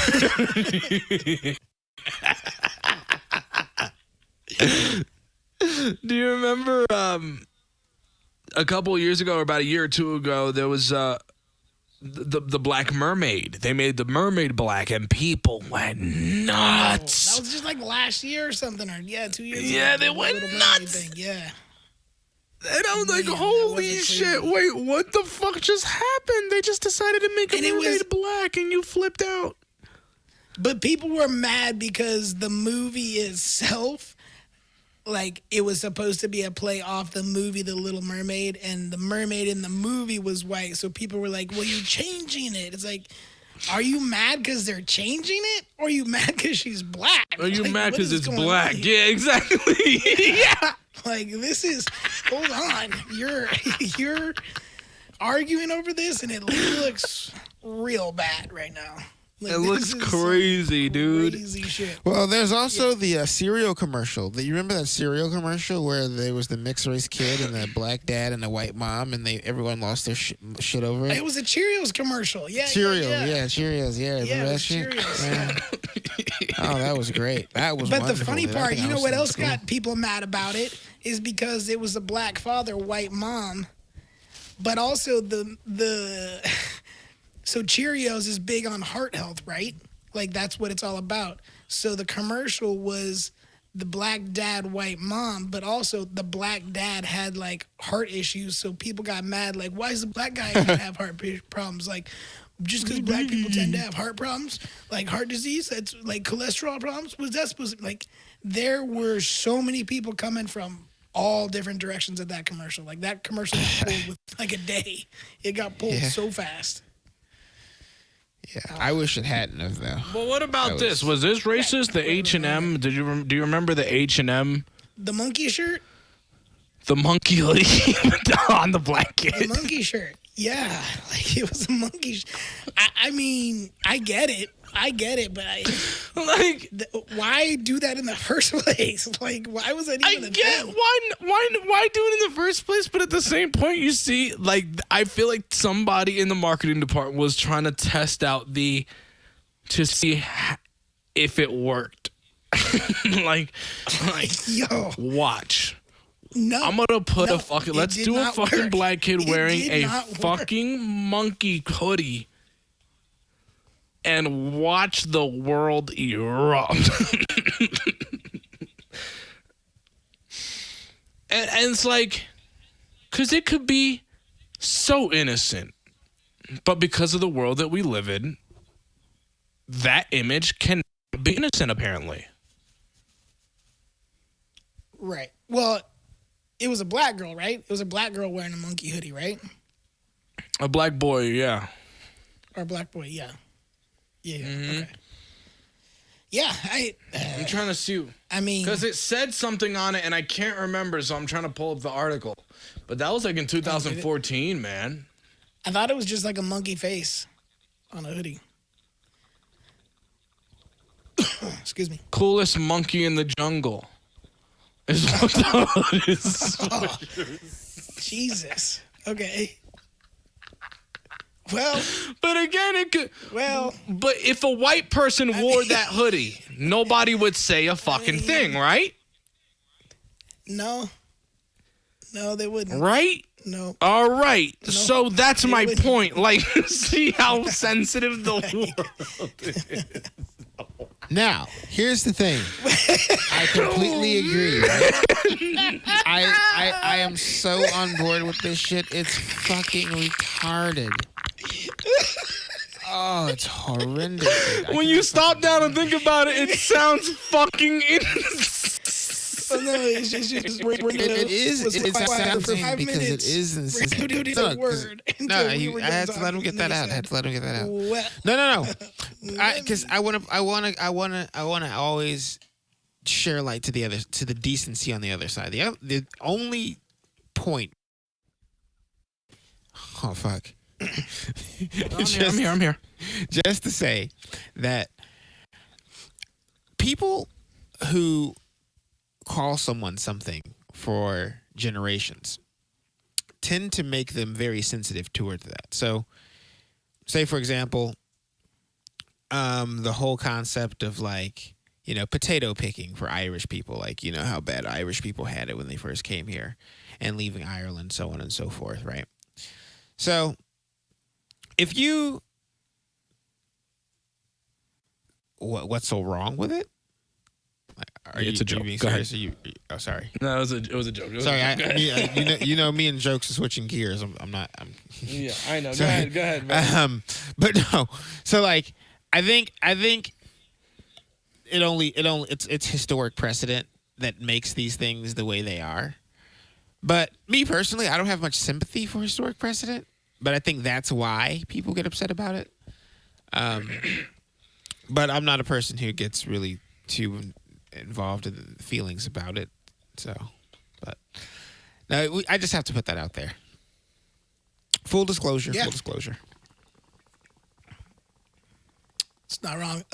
Do you remember a couple of years ago, or about a year or two ago, there was the Black Mermaid. They made the mermaid black, and people went nuts. That was just like last year or something, or 2 years ago. Yeah, they went Little Mermaid nuts. Thing. Yeah. And I was like, Man, that holy wasn't shit, crazy. wait, what the fuck just happened? They just decided to make a And it mermaid was- black, and you flipped out. But people were mad because the movie itself, like, it was supposed to be a play off the movie The Little Mermaid, and the mermaid in the movie was white. So people were like, well, you're changing it. It's like, are you mad because they're changing it? Or are you mad because she's black? Are you Like, mad what because is it's going black? on here? Yeah, exactly. Yeah. Like, this is, hold on. You're arguing over this, and it looks real bad right now. Like, It looks this is crazy, dude. Crazy shit. Well, there's also the cereal commercial. You remember that cereal commercial where there was the mixed race kid and the black dad and the white mom, and everyone lost their shit over it? It was a Cheerios commercial. Yeah. Cereal, yeah. Cheerios, yeah. Yeah, Remember it that was shit? Cheerios. Yeah. Oh, that was great. That was But the wonderful, funny dude. I part, think you I know was what still in else school. got people mad about it is because it was a black father, white mom, but also the so Cheerios is big on heart health, right? Like, that's what it's all about. So the commercial was the black dad, white mom, but also the black dad had like heart issues. So people got mad, like, why is the black guy gonna have heart problems? Like, just because black people tend to have heart problems, like heart disease, that's like cholesterol problems. Was that supposed to, like, there were so many people coming from all different directions at that commercial. Like, that commercial got pulled with like a day. It got pulled Yeah. so fast. Yeah, I wish it hadn't have, though. Well, what about That this? Was this racist? The H&M? Do you remember the H&M? The monkey shirt, The monkey hoodie on the black the kid. monkey shirt. Yeah, like, it was a monkey. I mean, I get it, but Like, why do that in the first place? Like, why was that I even a get thing? why do it in the first place, but at the same point, you see, like, I feel like somebody in the marketing department was trying to test out to see if it worked. like, Yo, watch. no. I'm gonna put no, a fucking. it Let's did do a not fucking work. black kid It wearing did a not work. fucking monkey hoodie, and watch the world erupt. and it's like, cause it could be so innocent, but because of the world that we live in, that image can be innocent. Apparently, Right. Well, it was a black girl, right? It was a black girl wearing a monkey hoodie, right? a black boy, yeah. Or a black boy, yeah. Yeah, Mm-hmm. okay. Yeah, I'm trying to see. I mean, Because it said something on it, and I can't remember, so I'm trying to pull up the article. But that was like in 2014, man. I thought it was just like a monkey face on a hoodie. Excuse me. Coolest monkey in the jungle. Is what that is. Jesus. Okay. Well, But again, it could. well, But if a white person wore that hoodie, nobody would say a fucking thing, right? no. No, they wouldn't. Right? No. All right. So that's my wouldn't. point. Like, see how sensitive the world is. Now, here's the thing. I completely agree. Right? I am so on board with this shit. It's fucking retarded. Oh, it's horrendous. Dude. When you stop down and think about it, it sounds fucking But no, it's just It is. It sounds insane because it is insane. Dude, No, a word. no, until we you, were I had done to let him talking, get that and out. I then had to let him get that out. Well, No. Because I want to always share light to the decency on the other side. The only point. Oh fuck. I'm here. Just to say that people who call someone something for generations tend to make them very sensitive towards that. So, say for example, the whole concept of like potato picking for Irish people, like, how bad Irish people had it when they first came here and leaving Ireland, so on and so forth, right? So if you, what's so wrong with it? It's a joke. You being Go ahead. serious? Oh, sorry. No, it was a joke. Sorry, me and jokes are switching gears. I'm not. Yeah, I know. Sorry. Go ahead, man. But no. So like, I think it's historic precedent that makes these things the way they are. But me personally, I don't have much sympathy for historic precedent. But I think that's why people get upset about it. But I'm not a person who gets really too involved in the feelings about it. So, but no, I just have to put that out there. Full disclosure. Yeah. Full disclosure. It's not wrong.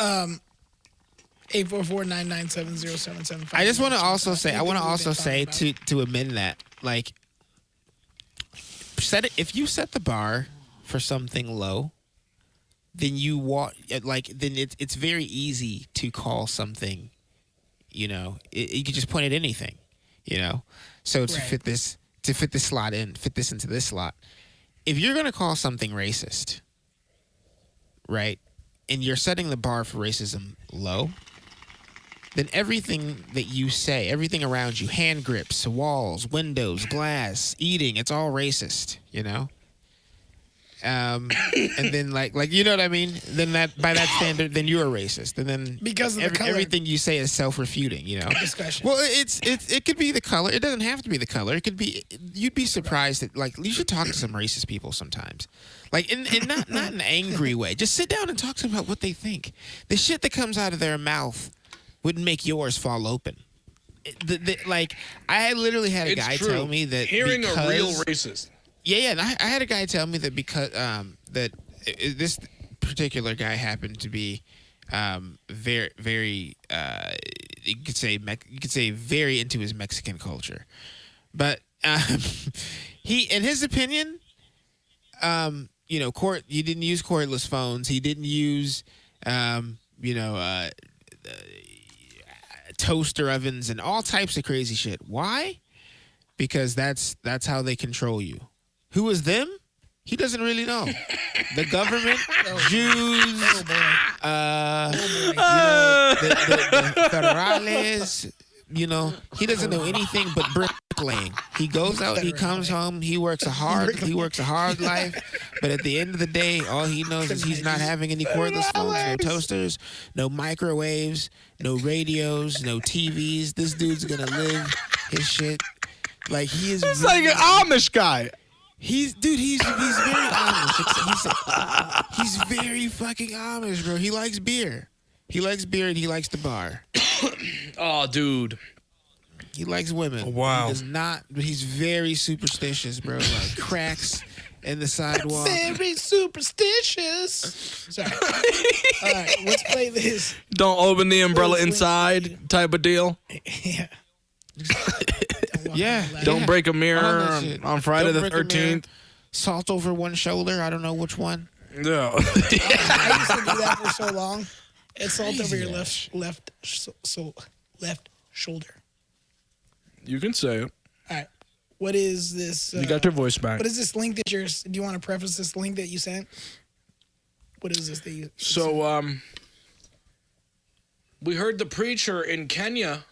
844-997-0775. I just want to also say, to amend that, like, if you set the bar for something low, then it's very easy to call something, you can just point at anything, So to fit this slot fit this into this slot. If you're going to call something racist, right, and you're setting the bar for racism low, then everything that you say, everything around you, hand grips, walls, windows, glass, eating, it's all racist, and then like you know what I mean? Then that by that standard, then you're a racist, and then because of the color. Everything you say is self-refuting, Discussion. Well, it could be the color. It doesn't have to be the color. It could be. You'd be surprised that you should talk to some racist people sometimes, like in not in an angry way. Just sit down and talk to them about what they think. The shit that comes out of their mouth wouldn't make yours fall open. I literally had a guy tell me that hearing a real racist. Yeah. And I had a guy tell me that because this particular guy happened to be very, very you could say very into his Mexican culture, but he, in his opinion, you didn't use cordless phones. He didn't use toaster ovens and all types of crazy shit. Why? Because that's how they control you. Who is them? He doesn't really know. The government, Jews, the federales, he doesn't know anything but bricklaying. He goes out, he comes home, he works a hard life, but at the end of the day, all he knows is he's not having any cordless phones, no toasters, no microwaves, no radios, no TVs. This dude's gonna live his shit like he is. He's like an Amish guy. He's very Amish. He's very fucking Amish, bro. He likes beer. He likes beer and he likes the bar. Oh, dude. He likes women. Wow. He does not. He's very superstitious, bro. Like cracks in the sidewalk. Very superstitious. Sorry. All right, let's play this. Don't open the umbrella inside type of deal. Yeah. Yeah. Don't break a mirror on Friday the Don't break a mirror. 13th. Salt over one shoulder. I don't know which one. No. I used to do that for so long. It's salt over your left shoulder. You can say it. All right. What is this? You got your voice back. What is this link that do you want to preface this link that you sent? What is this that you So, we heard the preacher in Kenya,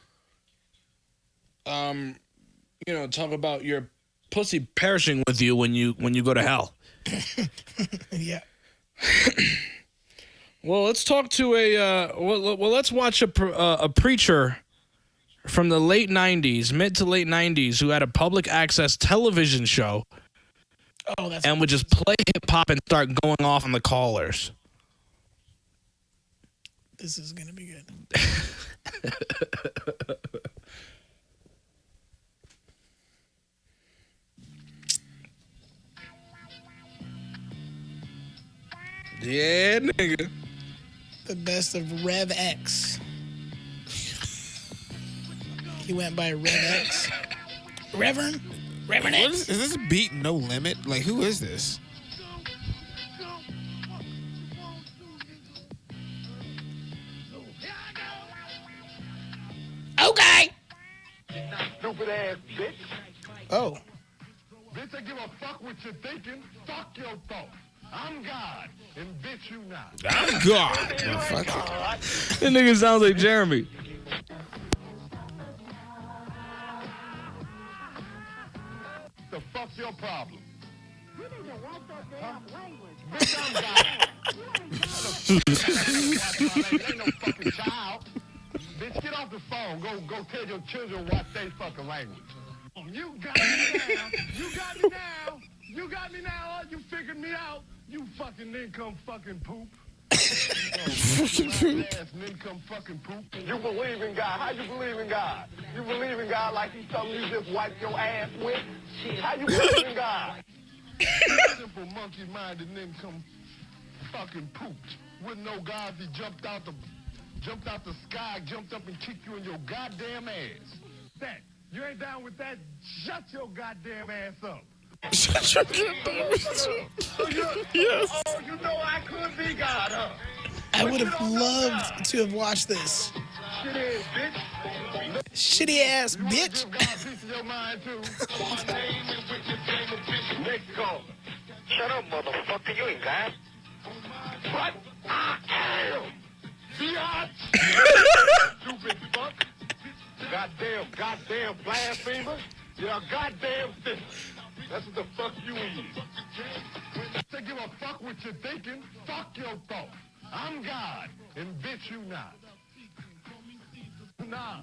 talk about your pussy perishing with you when you go to hell. Yeah. Well, let's talk to let's watch a preacher from the late 90s, mid to late 90s, who had a public access television show and would just play hip hop and start going off on the callers. This is going to be good. Yeah, nigga. The best of Rev X. He went by Rev X. Reverend X. Is this beat No Limit? Like, who is this? stupid ass bitch. Oh. Bitch, I give a fuck what you're thinking. Fuck your thoughts. I'm God, and bitch, you not. I'm God. That nigga sounds like Jeremy. The fuck's your problem? You need to watch that damn language. Bitch, I'm God. Ain't no fucking child. Bitch, get off the phone. Go tell your children watch their fucking language. You got me now. You got me now. You got me now. You figured me out. You fucking nincome fucking poop. Fucking poop. Ass nincome fucking poop. You believe in God. How you believe in God? You believe in God like he's something you just wipe your ass with? How you believe in God? Simple monkey-minded nincome fucking poop. With no God, he jumped out the sky, jumped up and kicked you in your goddamn ass. That. You ain't down with that? Shut your goddamn ass up. Shut your goddamn ass up. Yes. Oh, you know I could be God, huh? I would have loved to have watched this. Shit ass bitch. Shitty ass bitch. You want to give God a piece of your mind, too? Next call. Shut up, motherfucker. You ain't God. What? I am. Biatch. Stupid fuck. Goddamn blasphemer. You're a goddamn fish. That's what the fuck you is. To give a fuck what you're thinking, fuck your thoughts. I'm God, and bitch you not. Nah,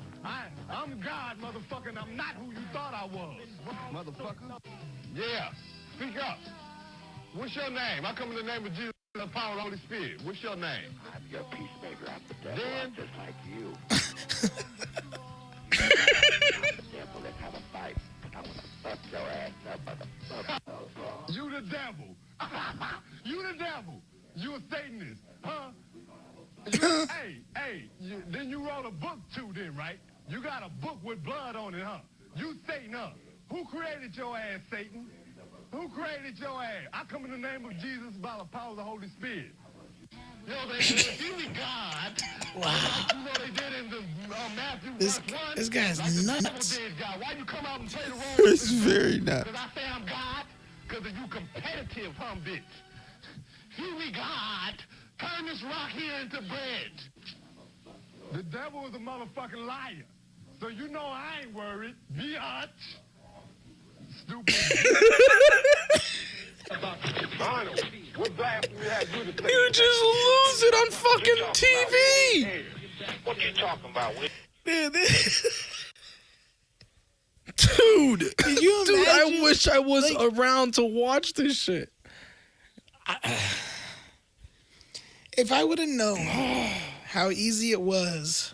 I'm God, motherfucker, and I'm not who you thought I was. Motherfucker. Yeah, speak up. What's your name? I come in the name of Jesus, the power of the Holy Spirit. What's your name? I'm your peacemaker. I'm the devil. I'm just like you. I'm the devil. Let's have a fight. I'm gonna fuck your ass up, motherfucker. You the devil. You the devil. You a Satanist, huh? Then you wrote a book too then, right? You got a book with blood on it, huh? You Satan, huh? Who created your ass, Satan? Who created your ass? I come in the name of Jesus by the power of the Holy Spirit. Yo, you be God. Wow. You know they did in the Matthew This guy's like nuts. Why you come out and play the role? It's very nuts. Because I say I'm God? Because you competitive, bitch. You be God. Turn this rock here into bread. The devil is a motherfucking liar. So you know I ain't worried. Biatch. Stupid. Arnold, what blasphemy had you to say? You just lose it on fucking TV. What you talking about? Dude, Dude. Could you Dude, I imagine, wish I was like- around to watch this shit. if I would have known how easy it was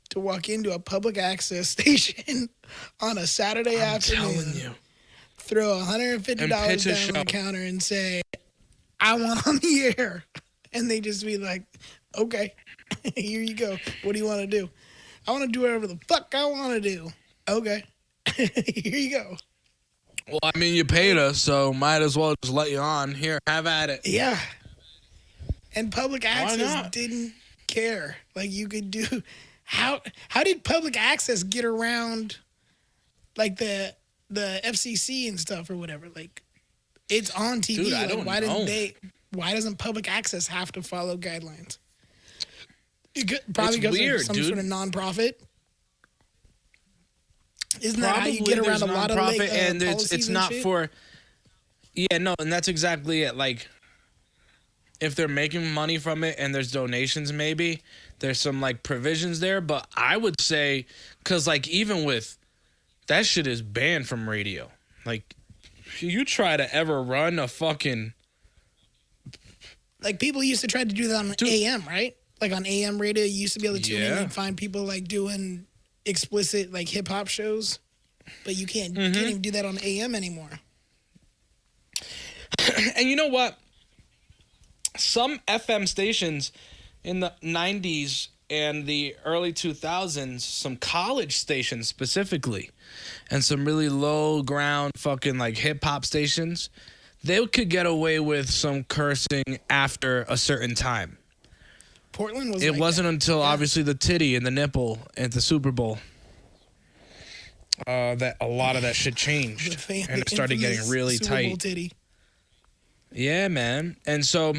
to walk into a public access station on a Saturday afternoon, Telling you. throw $150 And down pitch a on show. the counter and say, I want on the air. And they just be like, okay, here you go. What do you want to do? I want to do whatever the fuck I want to do. Okay, here you go. Well, I mean, you paid us, so might as well just let you on. Here, have at it. Yeah. And public access not? didn't care. Like you could do how did public access get around like the FCC and stuff or whatever? Like it's on TV. Dude, I like don't why know. why doesn't public access have to follow guidelines? Probably because weird, of some dude. sort of nonprofit. Isn't that how you get there's around a lot of nonprofit, and it's policies and not shit? for. Yeah, no, and that's exactly it. Like, if they're making money from it and there's donations, maybe there's some like provisions there. But I would say, because like even with that shit is banned from radio. Like, you try to ever run a fucking. Like people used to try to do that on AM, right? Like on AM radio, you used to be able to tune in and find people like doing explicit like hip hop shows, but you can't even do that on AM anymore. And you know what? Some FM stations in the 90s and the early 2000s, some college stations specifically, and some really low ground fucking like hip hop stations, they could get away with some cursing after a certain time. Portland was. It like wasn't that. until obviously the titty and the nipple at the Super Bowl. that a lot of that shit changed, and it started getting really Super Bowl tight. titty. Yeah, man. And so,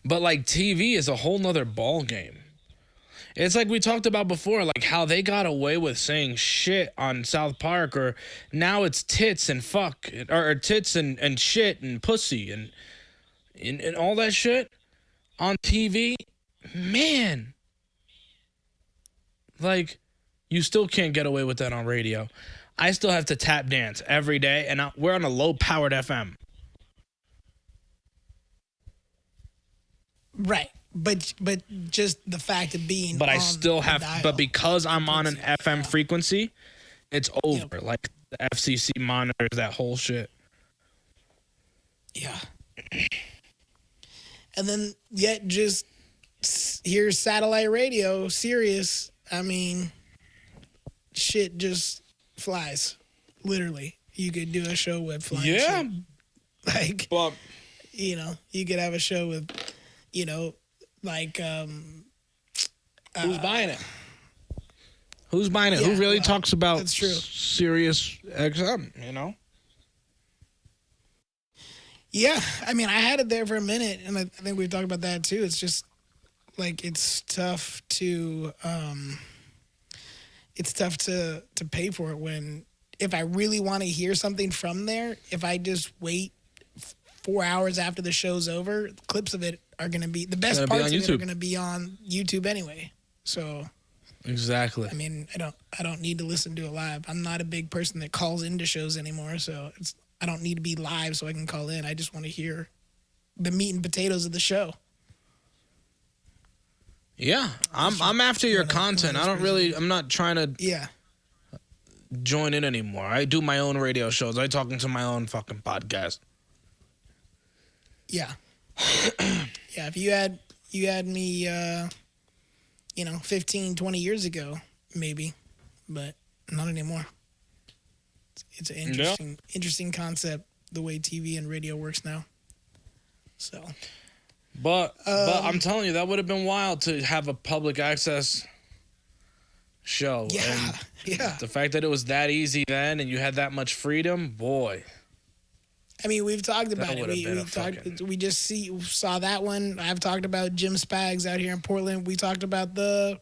but like TV is a whole nother ball game. It's like we talked about before, like how they got away with saying shit on South Park, or now it's tits and fuck, or tits and shit and pussy and all that shit on TV. Man, like you still can't get away with that on radio. I still have to tap dance every day, and we're on a low-powered FM. Right. But just the fact of being But I on still the have, dial. but because I'm on an FM frequency, it's over. Yep. Like the FCC monitors that whole shit. Yeah. And then yet just here's satellite radio, Sirius. I mean, shit just flies. Literally. You could do a show with flying Yeah. shit. Like, But you know, you could have a show with, you know, like who's buying it? Who's buying it? Yeah, Who really well, talks about that's true. Sirius XM, you know? yeah, I mean, I had it there for a minute, and I think we've talked about that too. It's just like it's tough to pay for it when if I really want to hear something from there, if I just wait 4 hours after the show's over, clips of it are going to be the best Gonna be parts on of it are YouTube. going to be on YouTube anyway. So, Exactly. I mean, I don't need to listen to it live. I'm not a big person that calls into shows anymore, so I don't need to be live so I can call in. I just want to hear the meat and potatoes of the show. Yeah, I'm after your content. I'm not trying to Yeah. join in anymore. I do my own radio shows. I talk into my own fucking podcast. Yeah. Yeah, if you had me 15, 20 years ago, maybe, but not anymore. It's an interesting concept, the way TV and radio works now. So, But I'm telling you, that would have been wild to have a public access show. yeah, And yeah. the fact that it was that easy then and you had that much freedom, boy. I mean, we've talked about it. would've been a We talked. fucking- We just saw that one. I've talked about Jim Spags out here in Portland. We talked about the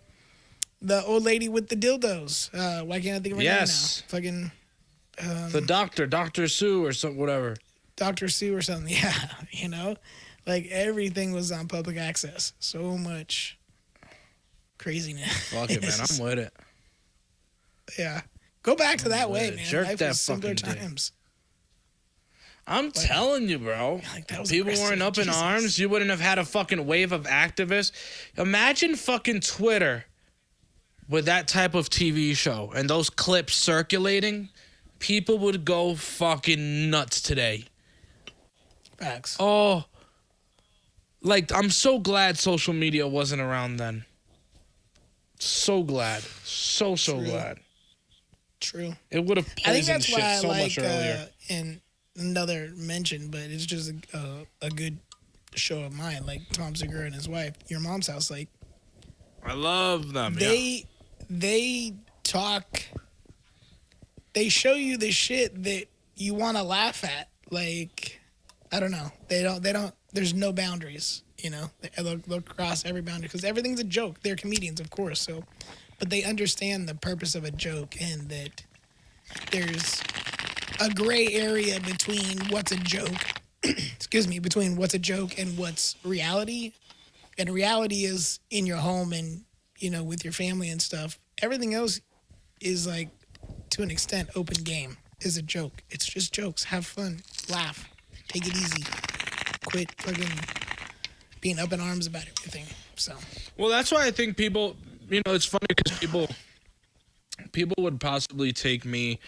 old lady with the dildos. Why can't I think of her Yes. name now? Fucking The doctor, Dr. Sue or something, whatever. Dr. Sue or something. Yeah, like everything was on public access. So much craziness. Fuck it, man. I'm with it. Yeah, go back to that way, with it. man. Jerk Life that was simpler fucking dick. times. I'm telling you, bro. Like, that was People aggressive. weren't up in Jesus. arms. You wouldn't have had a fucking wave of activists. Imagine fucking Twitter with that type of TV show and those clips circulating. People would go fucking nuts today. Facts. Oh, like, I'm so glad social media wasn't around then. So glad. So True. glad. True. It would have I think poisoned that's shit why I so like much earlier. and another mention, but it's just a good show of mine, like Tom Segura and his wife, Your Mom's House. Like I love them. they talk, they show you the shit that you want to laugh at. Like, I don't know, they don't. There's no boundaries. They'll cross every boundary because everything's a joke. They're comedians, of course, so. But they understand the purpose of a joke and that there's a gray area between what's a joke, between what's a joke and what's reality. And reality is in your home and, with your family and stuff. Everything else is like, to an extent, open game, is a joke. It's just jokes. Have fun. Laugh. Take it easy. Quit fucking being up in arms about everything. So. Well, that's why I think people, it's funny because people would possibly take me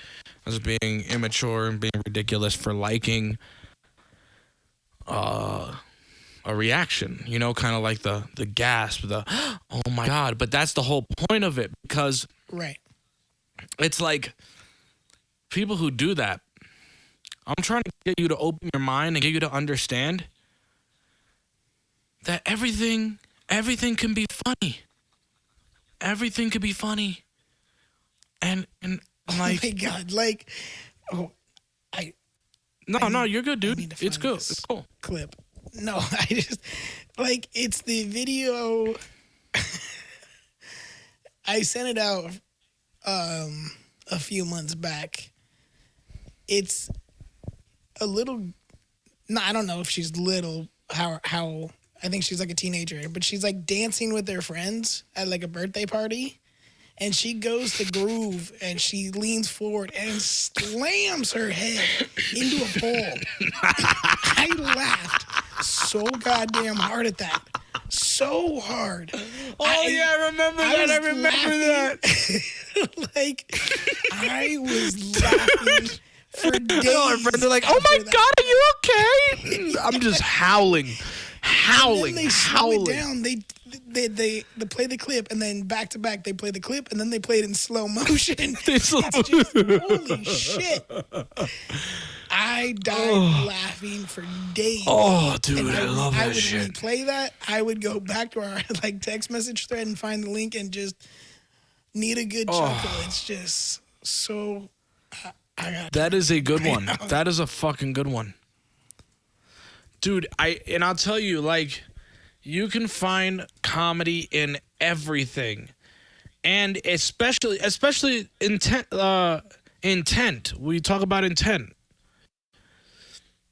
as being immature and being ridiculous for liking a reaction, kind of like the gasp, the, oh my God. But that's the whole point of it because Right. it's like people who do that, I'm trying to get you to open your mind and get you to understand that everything can be funny. Everything could be funny. And Oh my God! Like, No, you're good, I dude. need to It's find good. this It's cool. clip. No, I just like it's the video. I sent it out a few months back. It's a little. No, I don't know if she's little. How I think she's like a teenager, but she's like dancing with their friends at like a birthday party. And she goes to groove and she leans forward and slams her head into a pole. I laughed so goddamn hard at that. So hard. Oh, I remember that. I remember that. Like, I was laughing for days. Our friends are like, oh my God, are you okay? I'm just howling. And then they slow it down. They play the clip, and then back to back they play the clip, and then they play it in slow motion. It's just, holy shit! I died laughing for days. Oh, dude, I love that I would shit. replay that. I would go back to our like text message thread and find the link and just need a good chuckle. It's just so. That is a good one. That is a fucking good one. Dude, I'll tell you, like, you can find comedy in everything. And especially intent. We talk about intent.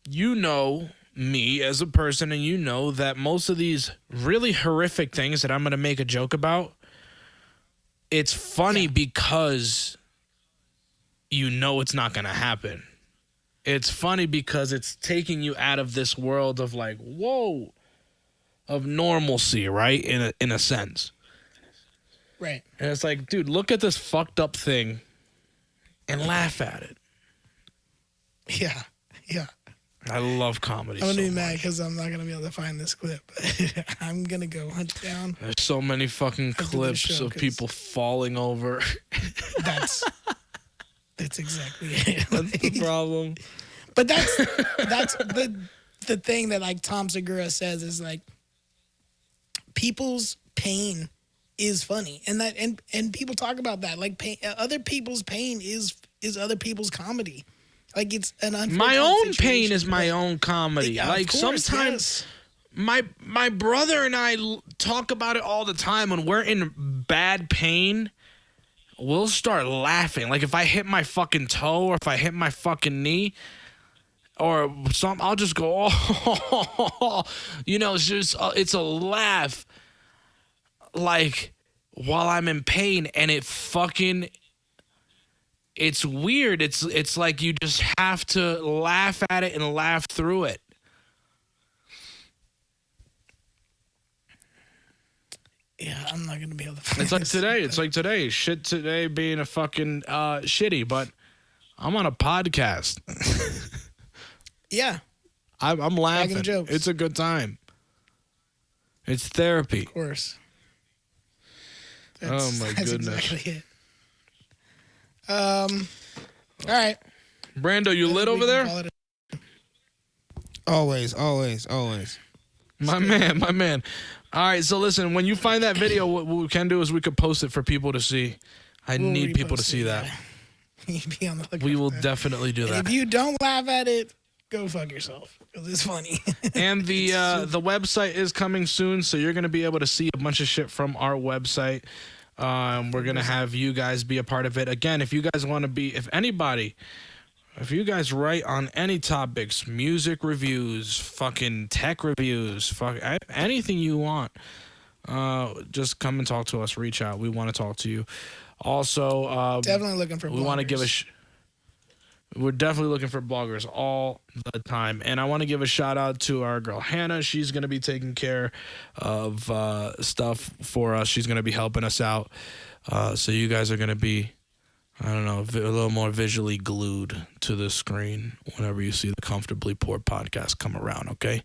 You know me as a person, and you know that most of these really horrific things that I'm going to make a joke about, it's funny because you know it's not going to happen. It's funny because it's taking you out of this world of like, whoa, of normalcy, right? In a sense. Right. And it's like, dude, look at this fucked up thing and laugh at it. Yeah. I love comedy. I'm gonna so be mad much. because I'm not gonna be able to find this clip. I'm gonna go hunt it down. There's so many fucking After the clips show, of 'cause people falling over. That's exactly it. That's the problem. But that's the thing that like Tom Segura says is like people's pain is funny, and that and people talk about that like other people's pain is other people's comedy. Like it's an unfortunate My own situation, pain is my but- own comedy. Yeah, of Like course, sometimes yes. my brother and I talk about it all the time. When we're in bad pain, we'll start laughing. Like if I hit my fucking toe or if I hit my fucking knee or something, I'll just go, oh, it's just, it's a laugh. Like while I'm in pain, and it's weird. It's like you just have to laugh at it and laugh through it. Yeah, I'm not gonna be able to find It's like this. today. It's like today. Shit today being a fucking shitty, but I'm on a podcast. Yeah, I'm laughing. Cracking jokes. It's a good time. It's therapy. of course. Oh my That's goodness. exactly it. All right. Brando, you lit over there? Always. My man. All right, so listen, when you find that video, what we can do is we could post it for people to see. I We'll need people to repost see it, that. yeah. Be on the lookout We for will that. definitely do And that. if you don't laugh at it, go fuck yourself because it's funny. And the website is coming soon, so you're going to be able to see a bunch of shit from our website. We're going to have you guys be a part of it. Again, if you guys want to be, if you guys write on any topics, music reviews, fucking tech reviews, anything you want, just come and talk to us. Reach out. We want to talk to you. Also, Definitely looking for. we want to give bloggers. we're definitely looking for bloggers all the time. And I want to give a shout out to our girl Hannah. She's going to be taking care of stuff for us. She's going to be helping us out. So you guys are going to be, I don't know, a little more visually glued to the screen whenever you see the Comfortably Poor podcast come around, okay?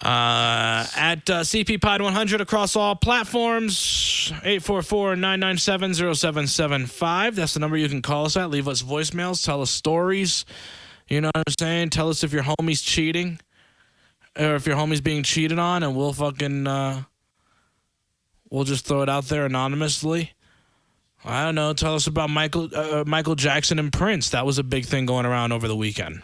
At CP Pod 100 across all platforms, 844-997-0775. That's the number you can call us at. Leave us voicemails. Tell us stories. You know what I'm saying? Tell us if your homie's cheating or if your homie's being cheated on, and we'll fucking, we'll just throw it out there anonymously. I don't know. Tell us about Michael Jackson and Prince. That was a big thing going around over the weekend.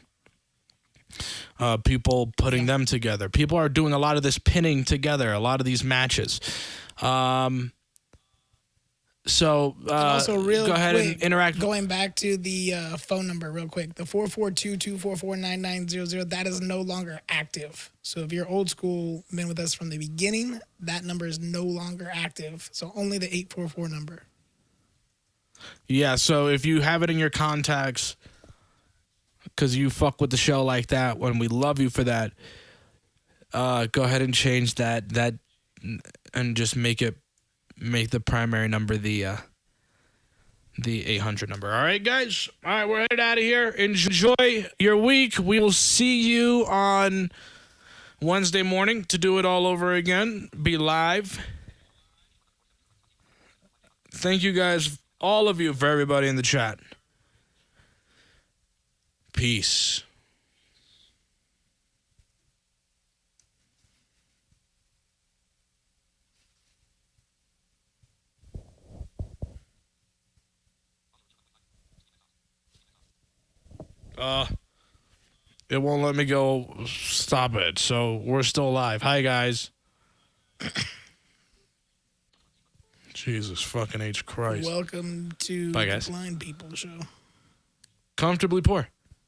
People putting them together. People are doing a lot of this pinning together, a lot of these matches. So also go ahead and interact. Going back to the phone number real quick, the 442-244-9900, that is no longer active. So if you're old school, been with us from the beginning, that number is no longer active. So only the 844 number. Yeah, so if you have it in your contacts because you fuck with the show like that, when we love you for that, go ahead and change that and just make the primary number the 800 number. All right, guys. All right, we're headed out of here. Enjoy your week. We will see you on Wednesday morning to do it all over again. Be live. Thank you guys, all of you, for everybody in the chat. Peace. It won't let me go stop it, so we're still alive. Hi, guys. Jesus fucking H. Christ. Welcome to Bye, the guys. Blind People Show. Comfortably Poor.